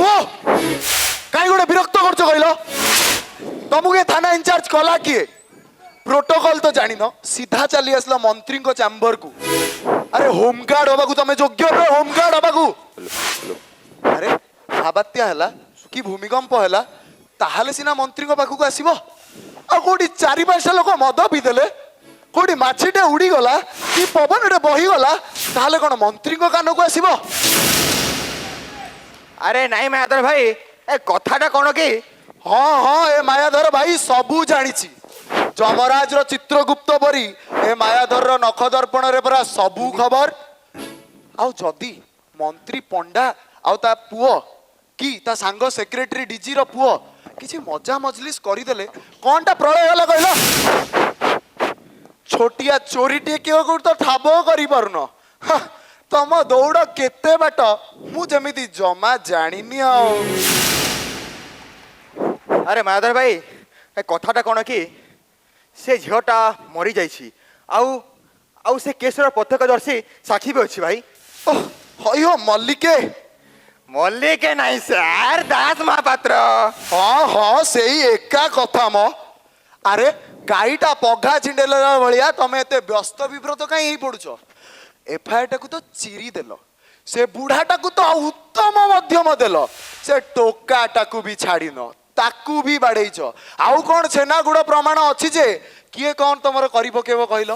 S5: काई गोटे विरक्त करछ कहिलो तुमके थाना इंचार्ज कला किए प्रोटोकॉल तो जानी न सीधा चली आसला मंत्री को चैम्बर को अरे होमगार्ड हबा को तमे योग्य रे होमगार्ड हबा को अरे हाबात्या हला कि भूमिकंप हला ताहाले सिना मंत्री को पाखु को आसीबो
S10: ଆଉ କୋଉଠି 4-5ଟା ଲୋକ ମଦ ପିଇଦେଲେ, କୋଉଠି ମାଛିଟେ ଉଡ଼ିଗଲା କି ପବନଟେ ବହିଗଲା, ତାହେଲେ କ'ଣ ମନ୍ତ୍ରୀଙ୍କ କାନକୁ ଆସିବ?
S1: ଆରେ ନାଇଁ ମାୟାଧର ଭାଇ, ଏ କଥାଟା କ'ଣ କି?
S10: ହଁ ହଁ, ଏ ମାୟାଧର ଭାଇ ସବୁ ଜାଣିଛି। ଯମରାଜର ଚିତ୍ରଗୁପ୍ତ ପରି ଏ ମାୟାଧରର ନଖ ଦର୍ପଣରେ ପରା ସବୁ ଖବର। ଆଉ ଯଦି ମନ୍ତ୍ରୀ ପଣ୍ଡା ଆଉ ତା ପୁଅ କି ତା ସାଙ୍ଗ ସେକ୍ରେଟାରୀ ଡିଜିର ପୁଅ କିଛି ମଜା ମଜଲିସ୍ କରିଦେଲେ କ'ଣଟା ପ୍ରଳୟ ହେଲା କହିଲ? ଛୋଟିଆ ଚୋରିଟିଏ କେଉଁ ତ ଠାବ କରିପାରୁନ। ତମ ଦୌଡ଼ କେତେ ବାଟ ମୁଁ ଯେମିତି ଜମା ଜାଣିନି ଆଉ।
S1: ଆରେ ମାୟାଧର ଭାଇ, ଏ କଥାଟା କ'ଣ କି, ସେ ଝିଅଟା ମରିଯାଇଛି, ଆଉ ଆଉ ସେ କେସର ପ୍ରତ୍ୟକ୍ଷଦର୍ଶୀ ସାକ୍ଷୀ ବି ଅଛି ଭାଇ।
S10: ହଇହୋ ମଲ୍ଲିକେ।
S1: ମଲ୍ଲିକେ ନାହିଁ ସାର୍, ଦାସ ମହାପାତ୍ର।
S10: ହଁ ହଁ, ସେଇ ଏକା କଥା ମ। ଆରେ ଗାଈଟା ପଘା ଛିଣ୍ଡେଇଲା ଭଳିଆ ତମେ ଏତେ ବ୍ୟସ୍ତ ବିବ୍ରତ କାହିଁ ହେଇ ପଡୁଛ? ଏଫଆଇଆରଟାକୁ ତ ଚିରି ଦେଲ, ସେ ବୁଢାଟାକୁ ତ ଉତ୍ତମ ମଧ୍ୟମ ଦେଲ, ସେ ଟୋକାଟାକୁ ବି ଛାଡ଼ିନ, ତାକୁ ବି ବାଡ଼େଇଛ। ଆଉ କ'ଣ ଛେନାଗୁଡ଼ ପ୍ରମାଣ ଅଛି ଯେ କିଏ କ'ଣ ତମର କରି ପକେଇବ କହିଲ?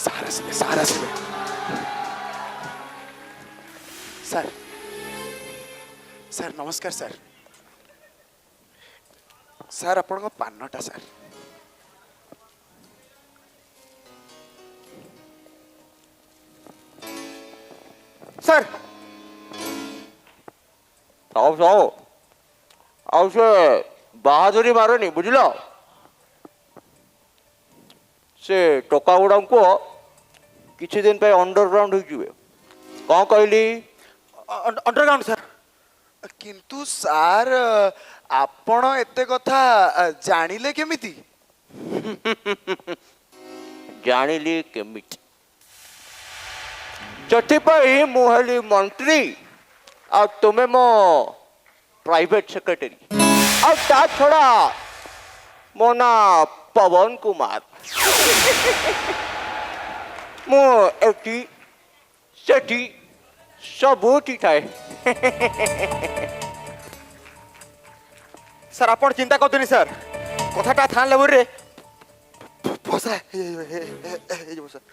S10: ସାର୍ ଆସିବେ, ସାର୍ ଆସିବେ। ସାର୍ ସାର୍ ନମସ୍କାର ସାର୍। ସାର୍ ଆପଣଙ୍କ ପାନଟା ସାର୍।
S1: ସାର୍
S4: ଆଉ ସେ ବାହାଦୁରୀ ମାରନି, ବୁଝିଲ? ସେ ଟୋକା ଗୁଡ଼ାଙ୍କୁ କିଛି ଦିନ ପାଇଁ ଅଣ୍ଡରଗ୍ରାଉଣ୍ଡ ହେଇଯିବେ। କ'ଣ କହିଲି?
S1: Underground sir.
S10: କିନ୍ତୁ ସାର୍ ଆପଣ ଏତେ କଥା ଜାଣିଲେ କେମିତି?
S4: ଜାଣିଲି କେମିତି? ସେଥିପାଇଁ ମୁଁ ହେଲି ମନ୍ତ୍ରୀ ଆଉ ତୁମେ ମୋ ପ୍ରାଇଭେଟ ସେକ୍ରେଟାରୀ। ଆଉ ତା ଛଡ଼ା ମୋ ନାଁ ପବନ କୁମାର। ମୁଁ ଏଠି ସେଠି ସବୁଠି ଥାଏ।
S1: ସାର୍ ଆପଣ ଚିନ୍ତା କରନ୍ତୁନି ସାର୍, କଥାଟା ଥାନା ଲେବୁଲରେ ଫସା ହେଇଯିବ ସାର୍।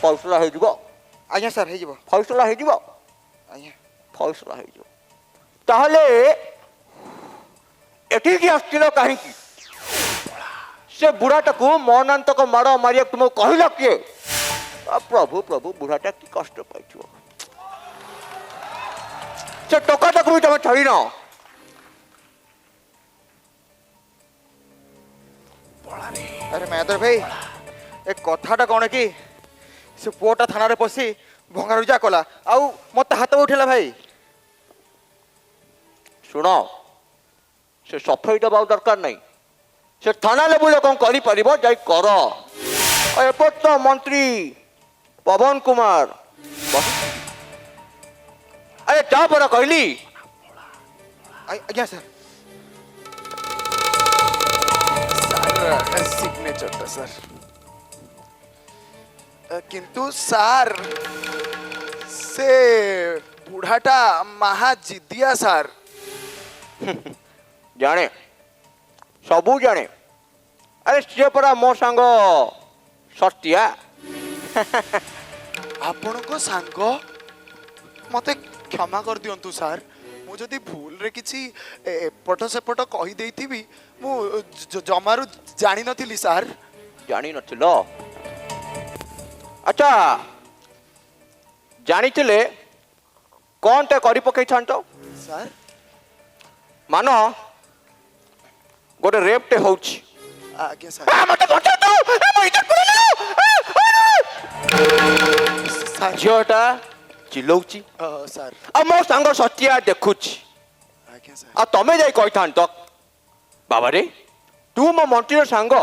S4: ଫଇସଲା ହେଇଯିବ?
S1: ଆଜ୍ଞା ସାର୍, ହେଇଯିବ।
S4: ଫଇସଲା ହେଇଯିବ?
S1: ଆଜ୍ଞା
S4: ଫଇସଲା ହେଇଯିବ। ତାହେଲେ ଏଠିକି ଆସିଥିଲ କାହିଁକି? ସେ ବୁଢ଼ାଟାକୁ ମନାନ୍ତକ ମାଡ଼ ମାରିବାକୁ ତୁମକୁ କହିଲା କିଏ? ପ୍ରଭୁ ପ୍ରଭୁ, ବୁଢ଼ାଟା କି କଷ୍ଟ ପାଇଥିବ। ସେ ଟୋକାଟାକୁ ବି ତମେ ଛାଡ଼ିନ।
S1: ଆରେ ମାୟାଧର ଭାଇ, ଏ କଥାଟା କ'ଣ କି, ସେ ପୁଅଟା ଥାନାରେ ପଶି ଭଙ୍ଗାରୁଜା କଲା, ଆଉ ମୋତେ ହାତ ଉଠେଇଲା ଭାଇ।
S4: ଶୁଣ, ସେ ସଫେଇ ଦେବା ଦରକାର ନାହିଁ। ସେ ଥାନା ଲେବୁଲରେ କ'ଣ କରିପାରିବ ଯାଇ କର। ଏପଟ ତ ମନ୍ତ୍ରୀ ପବନ କୁମାର। ଆରେ ଚା ପରା କହିଲି।
S1: ଆଜ୍ଞା ସାର୍।
S10: ସିଗ୍ନେଚରଟା ସାର୍। କିନ୍ତୁ ସାର୍ ସେ ବୁଢ଼ାଟା ମହା ଜିଦିଆ ସାର୍।
S4: ଜାଣେ, ସବୁ ଜାଣେ। ଆରେ ସିଏ ପରା ମୋ ସାଙ୍ଗ ସତ୍ୟା।
S10: ଆପଣଙ୍କ ସାଙ୍ଗ? ମତେ କ୍ଷମା କରିଦିଅନ୍ତୁ ସାର୍, ମୁଁ ଯଦି ଭୁଲରେ କିଛି ଏପଟ ସେପଟ କହିଦେଇଥିବି, ମୁଁ ଜମାରୁ ଜାଣିନଥିଲି ସାର୍।
S4: ଜାଣିନଥିଲ? ଆଚ୍ଛା, ଜାଣିଥିଲେ କ'ଣଟେ କରି ପକେଇଥାନ୍ତ?
S10: ସାର୍
S4: ମାନ ଗୋଟେ ରେପ୍ଟେ ହଉଛି।
S10: ଆଜ୍ଞା ସାର୍।
S4: ଝିଅଟା ଚିଲଉଛି,
S10: ସାର୍।
S4: ଆଉ ମୋ ସାଙ୍ଗ ସତ୍ୟା ଦେଖୁଛି।
S10: ଆଜ୍ଞା ସାର୍।
S4: ଆଉ ତମେ ଯାଇ କହିଥାନ୍ତ, ବାବାରେ ତୁ ମୋ ମନ୍ତ୍ରୀର ସାଙ୍ଗ,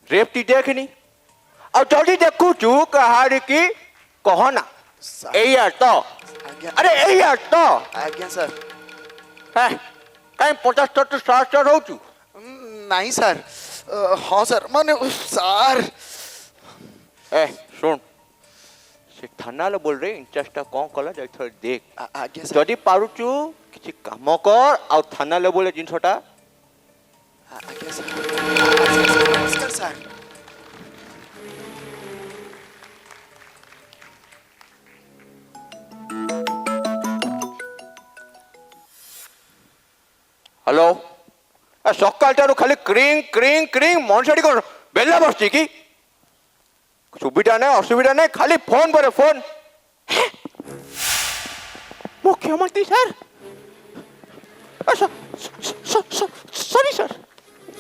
S4: ରେପ୍ଟି ଦେଖନି। ଆଉ ଯଦି ଦେଖୁଛୁ କାହାରିକି କହନା। ଏଇଆ ତ? ଆରେ ଏଇଆ ତ?
S10: ଆଜ୍ଞା ସାର୍।
S4: କାହିଁ 50 ସାର୍ ହଉଛୁ?
S10: ନାଇଁ ସାର୍। ହଁ ସାର୍, ମାନେ ସାର୍।
S4: ଶୁଣ, से थाना बोल रे इंटरेस्टटा कौन कला जाई थोड़ा देख
S10: आज्ञा सर
S4: जदि पारुचु किछि काम कर आ थाना बोले जिनसटा
S10: आज्ञा सर नमस्कार सर
S4: हेलो सकाल खाली क्रिंग क्रिंग क्रिंग मनसाटी कर बेला बस कि सुविधा नहीं असुविधा नहीं खाली फोन पर फोन मुख्यमंत्री सर सॉरी सर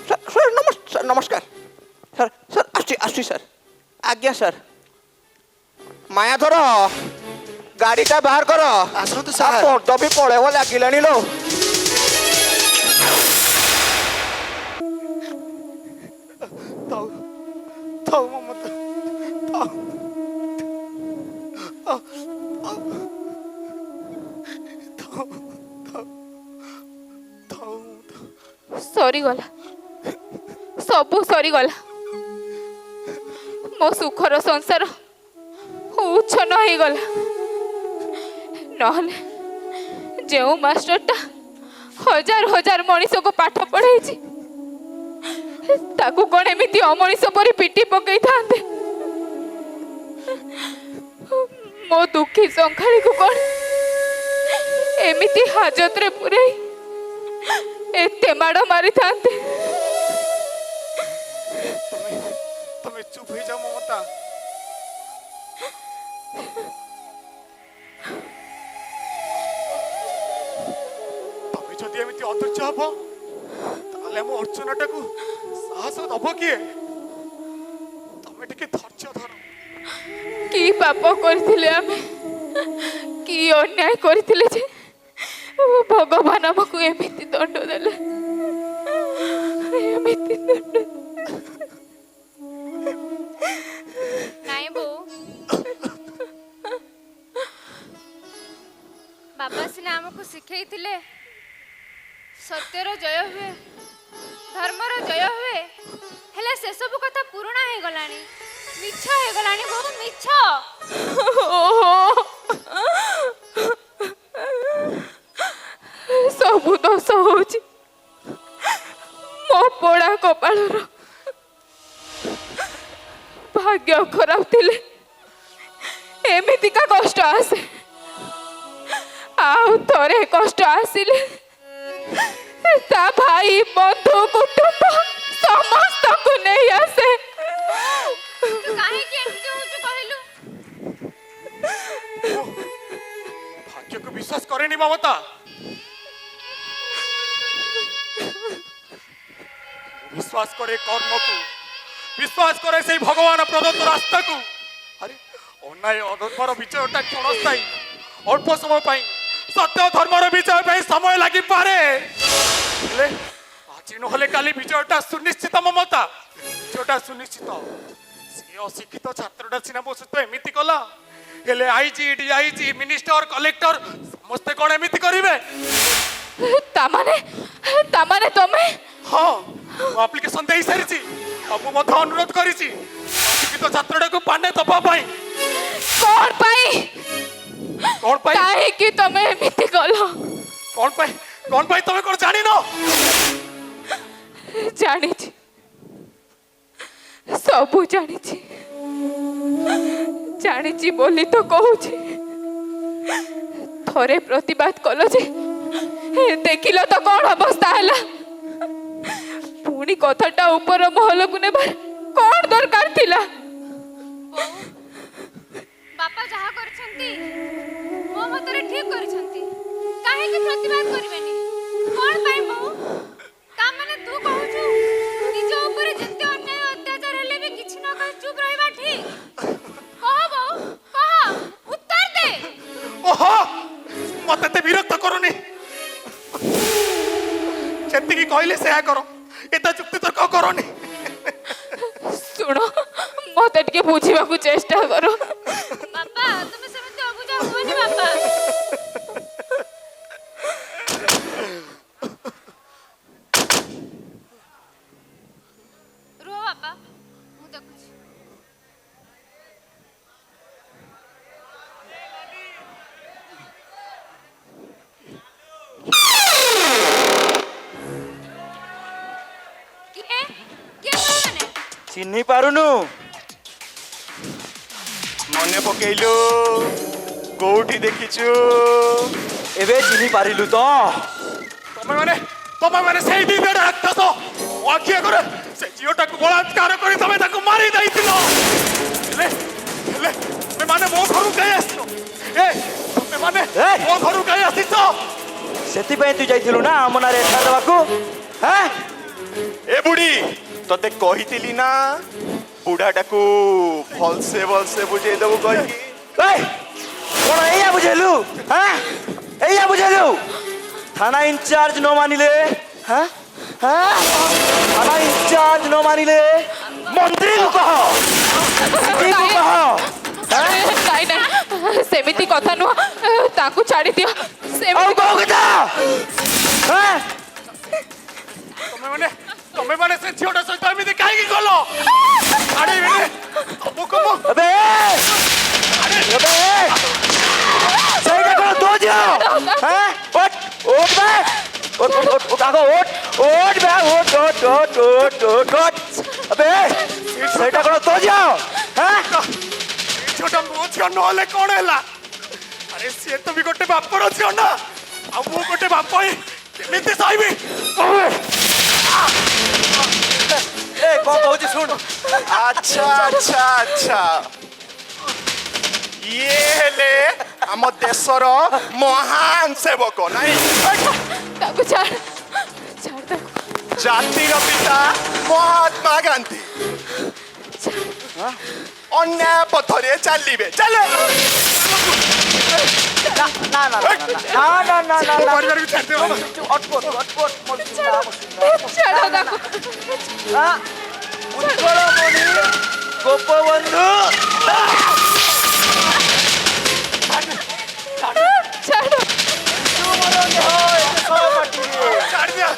S4: सर नमस्कार सर सर आसुची सर आज्ञा सर माया धर गाड़ीटा बाहर कर
S10: आसतु सर
S4: दबी पड़े लगिलानी लो
S5: थाऊ ममता
S6: ସରିଗଲା ସବୁ ସରିଗଲା ମୋ ସୁଖର ସଂସାର ଉଚ୍ଛନ୍ନ ହେଇଗଲା ନହେଲେ ଯେଉଁ ମାଷ୍ଟରଟା ହଜାର ହଜାର ମଣିଷକୁ ପାଠ ପଢ଼େଇଛି ତାକୁ କ'ଣ ଏମିତି ଅମଣିଷ ପରି ପିଟି ପକେଇଥାନ୍ତେ ମୋ ଦୁଃଖୀ ସଂଖାଳିକୁ କ'ଣ ଏମିତି ହାଜତରେ ପୁରେଇ ଏତେ ମାଡ଼ ମାରିଥାନ୍ତେ
S5: ତମେ ଚୁପ ହେଇଯାଅ ମମତା ତମେ ଯଦି ଏମିତି ଅଧୈର୍ଯ୍ୟ ହବ ତାହେଲେ ଆମ ଅର୍ଚ୍ଚନାଟାକୁ ସାହସ ଦବ କିଏ ତମେ ଟିକେ ଧୈର୍ଯ୍ୟ ଧର
S6: କି ପାପ କରିଥିଲେ ଆମେ କି ଅନ୍ୟାୟ କରିଥିଲେ ଯେ ଭଗବାନ ଆମକୁ ଏମିତି ଦଣ୍ଡ ଦେଲେ ଏମିତି ଦଣ୍ଡ
S9: ନାଇଁ ବୋଉ ବାବା ସିନା ଆମକୁ ଶିଖେଇଥିଲେ ସତ୍ୟର ଜୟ ହୁଏ ଧର୍ମର ଜୟ ହୁଏ ହେଲେ ସେସବୁ କଥା ପୁରୁଣା ହେଇଗଲାଣି ମିଛ ହେଇଗଲାଣି ବୋଉ ମିଛ
S6: ସବୁ ଦୋଷ ହଉଛି ମୋ ପୋଡ଼ା କପାଳର ଭାଗ୍ୟ ଖରାପ ଥିଲେ ଏମିତିକା କଷ୍ଟ ଆସେ ଆଉ ଥରେ କଷ୍ଟ ଆସିଲେ ତା ଭାଇ ବନ୍ଧୁ କୁଟୁମ୍ବ ସମସ୍ତଙ୍କୁ ନେଇ ଆସେ
S9: ତୁ କାହିଁକି ଏମିତି ହଉଛୁ କହିଲୁ
S5: ଭାଗ୍ୟକୁ ବିଶ୍ୱାସ କରେନି ମମତା विश्वास करे कर्म को विश्वास करे से भगवान प्रदत्त रास्ता को अरे अन्याय अधर्मर विजयटा क्षणस्थायी अल्प समय पाई सत्य धर्मर विजय पाई समय लगी पारे आज नहले काली विजयटा सुनिश्चित ममता विजयटा सुनिश्चित सी अशिक्षित छात्रटा सिना मो सहित एमती कला हेले आईजी डीआईजी मिनिस्टर कलेक्टर समस्ते कौन एमती करिवे
S6: तामाने तमे
S5: हाँ एप्लिकेशन दे सारी सबू मत अनुरोध करी शिक्षित छात्रटा को पाने दबा पाई
S6: कौन पाई
S5: कौन पाई
S6: काहे कि तमे एमिति कलो
S5: कौन पाई तमे कौन जानी न
S6: जानी छी सबू जानी छी जानी छी बोली तो कहू छी थोरे प्रतिवाद कलो जे देखिलो तो कौन अवस्था हैला पुणी कथाटा ऊपर महल को नेबार कौन दरकार थिला
S9: बापा जहा करछंती मो मतरे ठीक करछंती काहे कि प्रतिवाद करबेनी कोन पाई बहु ता माने तू कहूछु निज ऊपर जत्ते अन्याय अत्याचार हेले भी किछ न कह चुप रहबा ठीक कह बहु कह उत्तर दे
S5: ओहो मते ते विरक्त करूनी जत्ते की कहले से करो एता चुक्ति तर्क करोनी
S6: सुनो मते टिके बुझिबा को चेष्टा करो
S9: बापा तुम सेमते अबुझा होनी बापा रो बापा मु देखुछी କିଏ କିଏ ମାନେ
S4: ଚିହ୍ନି ପାରୁନୁ?
S10: ମନେ ପକେଇଲୁ କୋଉଠି ଦେଖିଛୁ?
S4: ଏବେ ଚିହ୍ନି ପାରିଲୁ ତ?
S5: ତମେ ମାନେ ସେଇ ଦିନ ରାକ୍ଷସ ଆଖି ଆଗରେ ସେ ଝିଅଟାକୁ ବଳାତ୍କାର କରି ତମେ ତାକୁ ମାରି ଦେଇଥିଲ। ହେଲେ ହେଲେ ତମେ ମାନେ ମୋ ଘରୁ କାହିଁ ଆସିଛ? ତମେ ମାନେ ମୋ ଘରୁ କାହିଁ ଆସିଛ?
S4: ସେଥିପାଇଁ ତୁ ଯାଇଥିଲୁ ନା ଆମ ନାଁରେ ଏଫଆଇଆର ଦେବାକୁ?
S10: ଏ ବୁଢୀ ତତେ କହିଥିଲି ନା ବୁଢାଟାକୁ ଭଲସେ ଭଲସେ ବୁଝେଇ ଦବୁ କହିକି।
S4: କଣ ଏଇଆ ବୁଝେଇଲୁ? ଏଇଆ ବୁଝେଇଲୁ? थाना इंचार्ज न मानिले, थाना इंचार्ज न मानिले मंत्री को कह, मंत्री को कह।
S6: ନାଇଁ ନାଇଁ ସେମିତି କଥା ନୁହଁ, ତାକୁ ଛାଡ଼ି ଦିଅ।
S4: ଆଉ କଣ କଥା?
S5: ତମେ ମାନେ ସେ ଝିଅଟା ସହିତ ଏମିତି କାହିଁକି କଲ? ଛାଡ଼ିବିନି ତମକୁ ମୁଁ।
S4: अबे ସେଇଟା କଣ ତୋ ଝିଅ? ଓଟ୍ ଓଟ୍ ବେ, ଓଟ୍ ଓଟ୍ ଓଟ୍ ଓଟ୍ ଆଗ ଓଟ୍ ଓଟ୍ ବେ, oat oat oat oat oat oat. अबे ସେଇଟା କଣ ତୋ ଝିଅ?
S5: ଝିଅଟା ମୋ ଝିଅ ନହେଲେ କଣ ହେଲା? ଆରେ ସିଏ ତ ବି ଗୋଟେ ବାପର ଝିଅ ନା, ଆଉ ମୁଁ ଗୋଟେ ବାପ ହିଁ କେମିତି ସହିବି?
S4: ଏ କଣ କହୁଛି ଶୁଣ।
S10: ଆଚ୍ଛା ଆଚ୍ଛା ଆଚ୍ଛା ଇଏ ହେଲେ ଆମ ଦେଶର ମହାନ ସେବକ ନାଇଁ?
S6: ତାକୁ ଛାଡ଼ ଛାଡ଼ ତାକୁ।
S10: ଜାତିର ପିତା ମହାତ୍ମା ଗାନ୍ଧୀ ଅନ୍ୟାୟ ପଥରେ ଚାଲିବେ। ଚାଲେ
S4: ନା ନା ନା ନା ନା ନା ନା ନା
S5: ପରିବାରକୁ ଛାଡ଼ିଦେବ।
S4: ଅଟପଟ ଅଟପଟ
S6: ଛାଡ଼ ତାକୁ।
S4: ଉତ୍କଳମଣି ଗୋପବନ୍ଧୁ
S6: ଛାଡ଼
S5: ଛାଡ଼ିଦିଅ।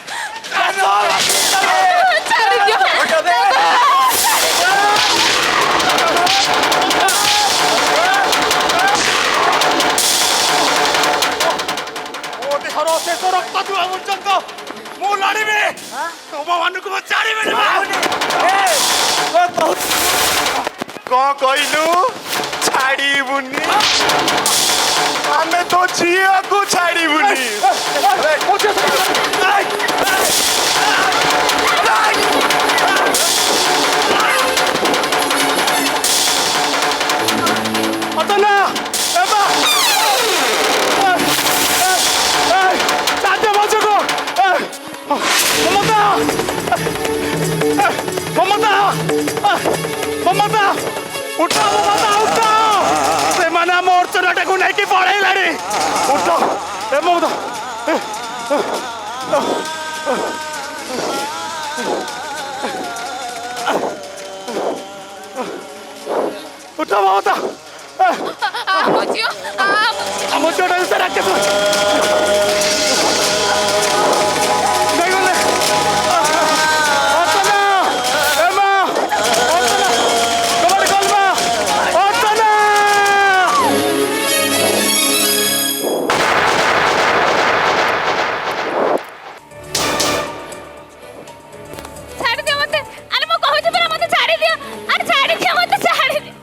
S6: ଛାଡ଼ି ଦିଅ।
S5: ମୋ ଦେହର ଶେଷ ରକ୍ତ ଥିବା ପର୍ଯ୍ୟନ୍ତ ମୁଁ ଲଢ଼ିବି। ତମମାନଙ୍କୁ ମୁଁ ଛାଡ଼ିବିନି।
S10: କଣ କହିଲୁ? ଛାଡ଼ିବୁନି? ଆମେ ତ ଝିଅକୁ ଛାଡ଼ିବୁନି।
S5: ଅତନା ଏମା ଚାଚା ବଞ୍ଚକୁ ମମତା ମମତା ମମତା ଉଠ ମମତା ଉଠ। ସେମାନେ ଆମ ଅର୍ଚ୍ଚନାଟାକୁ ନେଇକି ପଳେଇଲାଣି। ଉଠ ଏ ମମତା ଉଠ ମମତା।
S6: ଆମ ଝିଅ
S5: ଆମ ଝିଅଟା ସେ ରାକ୍ଷସ ନେଇଗଲେ। ଅର୍ଚ୍ଚନା ଏମା ଅର୍ଚ୍ଚନା କବାଟ ଖୋଲବା। ଅର୍ଚ୍ଚନା
S9: ଛାଡ଼ି ଦିଅ ମତେ। ଆରେ ମୁଁ କହୁଛି ପରା ମତେ ଛାଡ଼ି ଦିଅ। ଆରେ ଛାଡ଼ି ଦିଅ ମତେ, ଛାଡ଼ି ଦିଅ।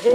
S1: Hello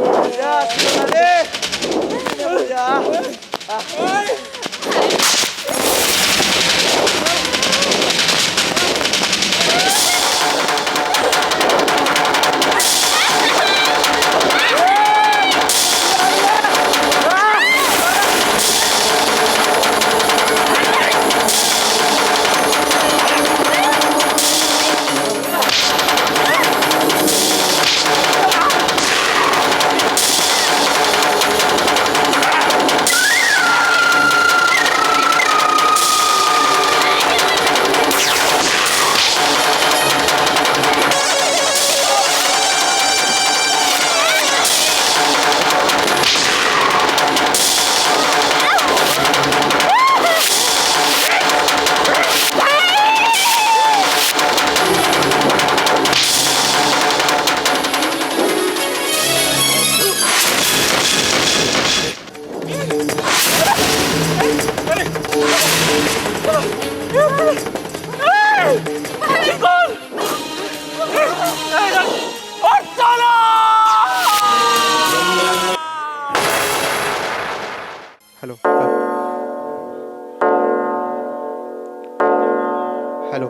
S1: hello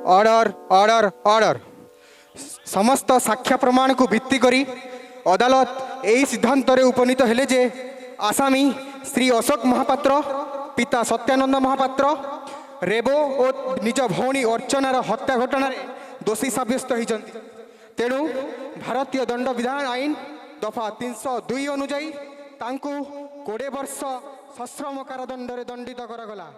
S11: order order order समस्त साक्ष्य प्रमाण को भित्ति करी अदालत यही सिद्धांत उपनीत हेले जे आसामी श्री अशोक महापात्र पिता सत्यानंद महापात्र रेबो और निज भौणी अर्चनार हत्या घटना दोषी सब्यस्त होती तेणु भारतीय दंड विधान आईन दफा 302 अनुजाई तांकु 20 वर्ष सश्रम कारादंड दंडित करागला।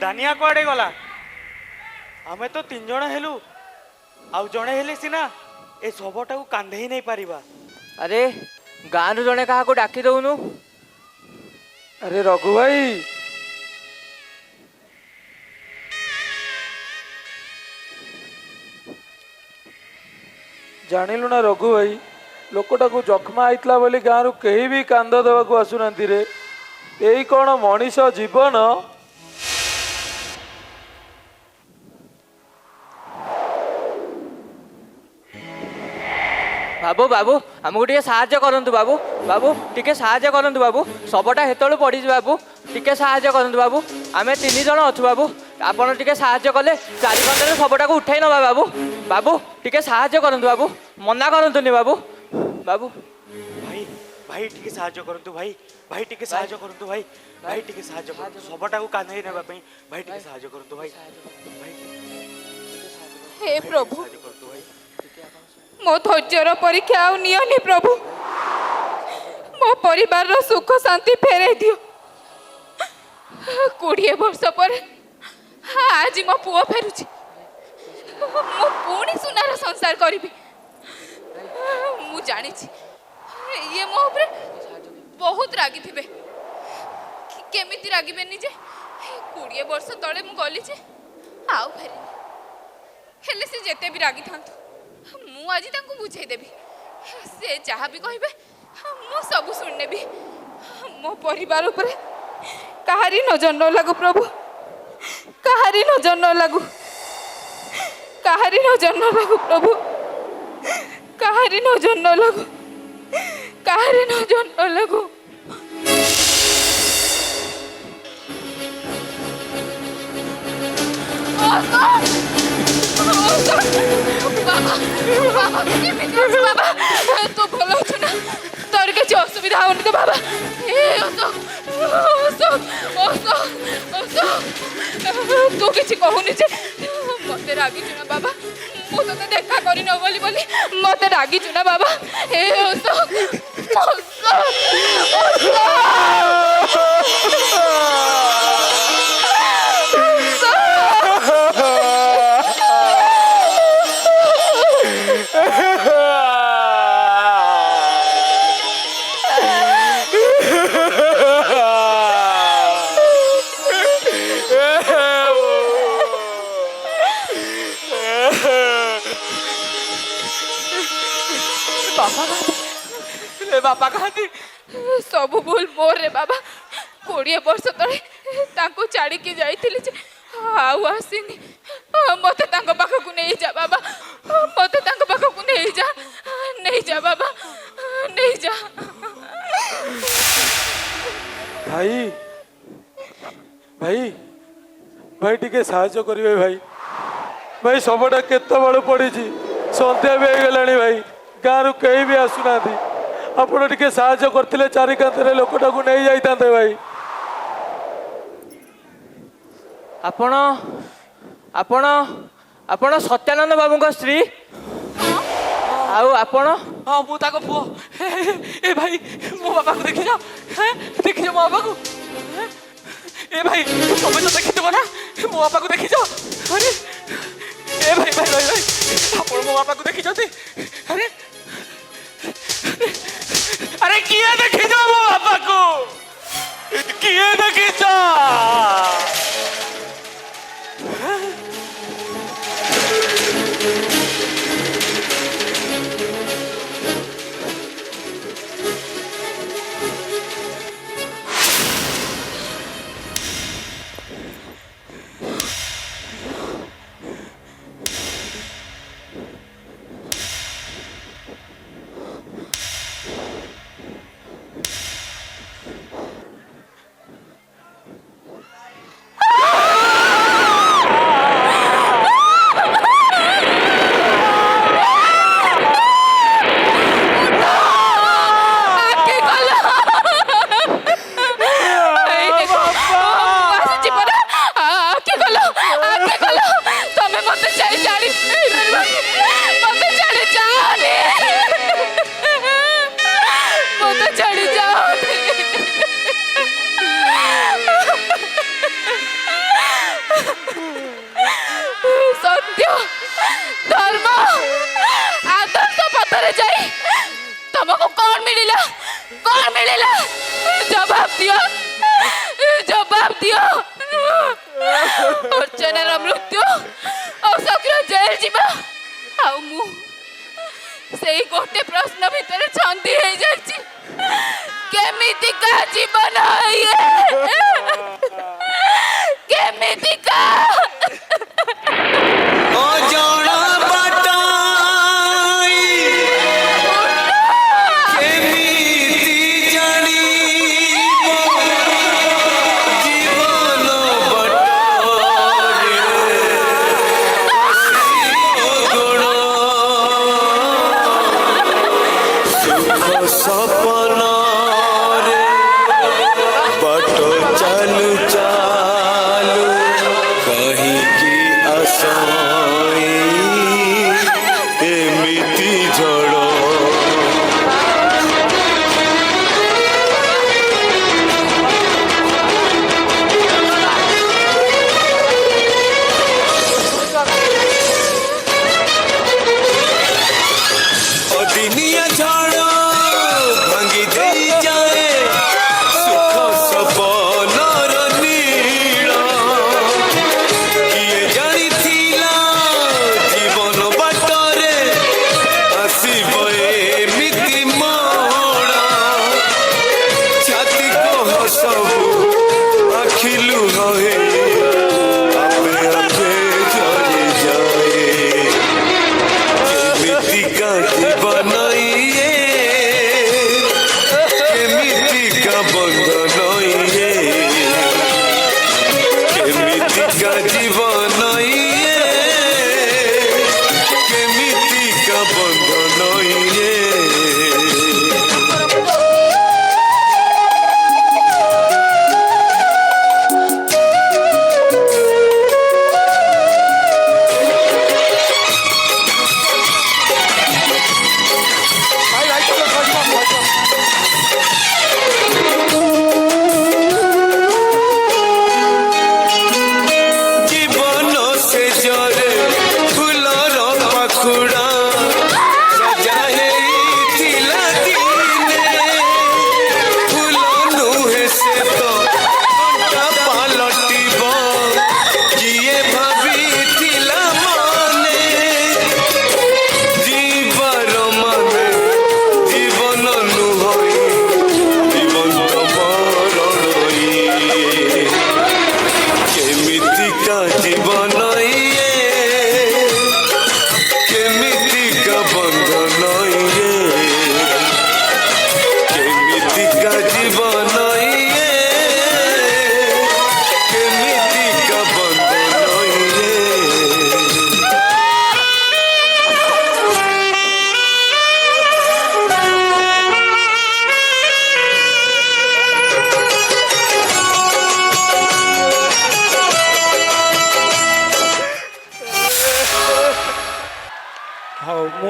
S4: दानिया कुआडे गला आमे तो 3 जण हेलु आउ जणे हेले सिना ए सबटा को कांधे ही नहीं पारिबा।
S7: अरे गाँव जड़े क्या डाकी दौनु।
S4: अरे रघु भाई जानिलु ना रघु भाई लोकटा को जखमा आइतला बोली गाँव कहीं भी कांद देवा को आसुनांती रे यही कौन मनीष जीवन।
S7: बाबू बाबू आमको टे साहाय्य करंतु बाबू बाबू टे साहाय्य करंतु बाबू सबटा हेतु पड़ी बाबू टे साहाय्य करंतु बाबू आम 3 जण अच्छु बाबू आपड़ टे साहाय्य कले 4 घंटे सबटा को उठाई नवा बाबू बाबू टे साहाय्य करंतु बाबू मना करंतुनी बाबू बाबू
S4: भाई भाई टे साहाय्य करंतु भाई भाई टे साहाय्य करंतु भाई भाई टे साहाय्य करंतु सबटा को कांधे नेबा पई भाई टे साहाय्य करंतु भाई भाई
S6: हे प्रभु मो धैर्यर परीक्षा आउ नियनि प्रभु मो परिवार रो सुख शांति फेरे दियो 20 वर्ष पर आज मो पुओ फेरुची मो पुणी सुनार संसार करिबी मु जानी छी ये मो ऊपर बहुत रागी थिबे केमिति रागिबेनी जे 20 वर्ष तळे मु गली जे आउ फेरिनी हेले से जेते भी रागी थांतु मु आज तांको बुझाई देबी से जहाँ भी कहबे मु सब सुन नेबी मो परिवार ऊपर कहारी नजर न लागू प्रभु कहारी नजर न लागू कहारी नजर न लागू प्रभु कहारी नजर न लागू कहारी नजर न लागू। बाबा तो भल अच्छु ना तोर किसी असुविधा होनी तो बाबा ए अशोक तू किसी कहूनी जे मते रागी चुना बाबा मु तो देखा करी न बोली बोली मते रागी चुना बाबा ए
S7: बापा कहती
S6: सब भूल मोर रे बाबा 20 वर्ष तले तांको छाड़ी के जाइथिली जे आउ आसीनी मते तांको पाखकु नहीं जा बाबा मते तांको पाखकु नहीं जा बाबा नहीं जा
S4: भाई भाई भाई टिके साहाय्य करिवे भाई भाई सबटा केते बड़ पड़ी सन्ध्या भी गलानी भाई गाँव कहीं भी आसुना आपण टिके साहाय्य करथिले चारि कांतरे लोकटा को नहीं जाइतांते भाई
S7: आपण आपण आपण सत्यानंद बाबू का स्त्री आउ आपण हाँ मु ताको पुओ ए भाई मो बाबा को देखि जा देखि जा मो बाबा को ए भाई तुम तो देखि दो ना मो बाबा को देखि जा अरे ए भाई भाई भाई आपण मो बाबा को देखि जाते अरे अरे किए देखि जा मो बाबा को किए देखि जा अर्चनार मृत्यु अशोकर जेल जीवा आउ मु से गोटे प्रश्न भितर छंदी हो जाछि केमितिका जीवन केमितिका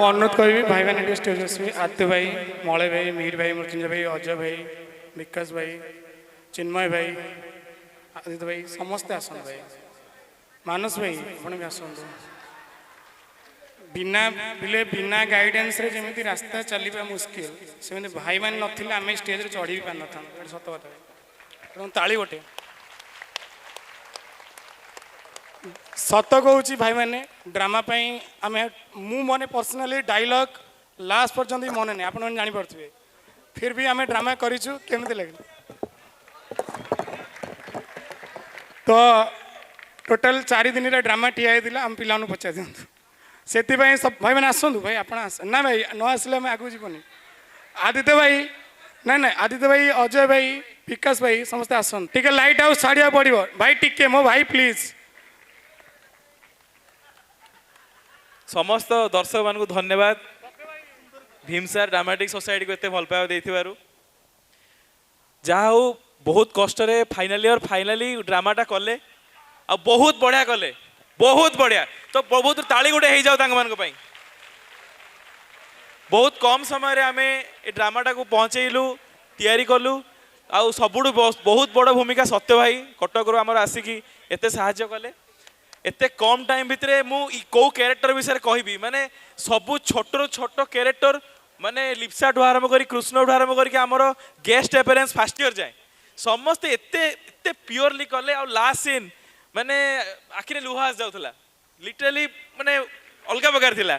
S5: अनुरोध करी भाई मैंने स्टेज आसवे आदित्य भाई मलय भाई मीर भाई मृत्युंजय भाई अजय भाई विकास भाई चिन्मय भाई आदित्य भाई समस्ते आसन भाई मानस भाई आपण भी आसतु बिना बिले बिना गाइडेंस रे जमी रास्ता चलवा मुस्किल सेमती भाई मैंने नथिले आम स्टेज रे चढ़ी भी पार न सत कथा तेणु ताली गोटे सत कहूँ भाई मैंने ड्रामा आम मु मने पर्सनाली डायलॉग लास्ट पर्यंत मन नहीं आप जापे फिर भी आम ड्रामा करूँ केमती लगे तो टोटाल 4 दिन ड्रामा ठिया आम पिला पचार दिंतु से सब भाई मैंने आसतु भाई आप ना भाई न आसिले आम आगे जीवन आदित्य भाई ना ना आदित्य भाई अजय भाई विकास भाई समस्ते आसन टे लाइट हाउस छाड़ा पड़ो भाई टिके मो भाई प्लीज
S7: समस्त दर्शक मान धन्यवाद भीमसार ड्रामाटिक सोसाइटी को एत भल पाइबा देथिबारु जहा हो बहुत कष्ट फाइनाली ड्रामाटा कले आ बहुत बढ़िया कले बहुत बढ़िया तो बहुत ताली गोटे हो जाओ बहुत कम समय आम ए ड्रामाटा को पहुँचेलु तैयारी कलु आउ सबुठु बहुत बड़ भूमिका सत्य भाई कटक आमर आसिकी एते साहाय्य कले एते कम टाइम भितर मु कौ कैरेक्टर विषय कहबी माने सबु छोट छोट कैरेक्टर माने लिप्सा ठू आरंभ कर कृष्ण ठू आरंभ करके आमर गेस्ट अपीयरेंस फास्ट ईयर जाए समस्ते एते एते प्योरली कले आ लास्ट सीन माने आखिरे लुहा आस जाउथला लिटरली माने अलग प्रकार थिला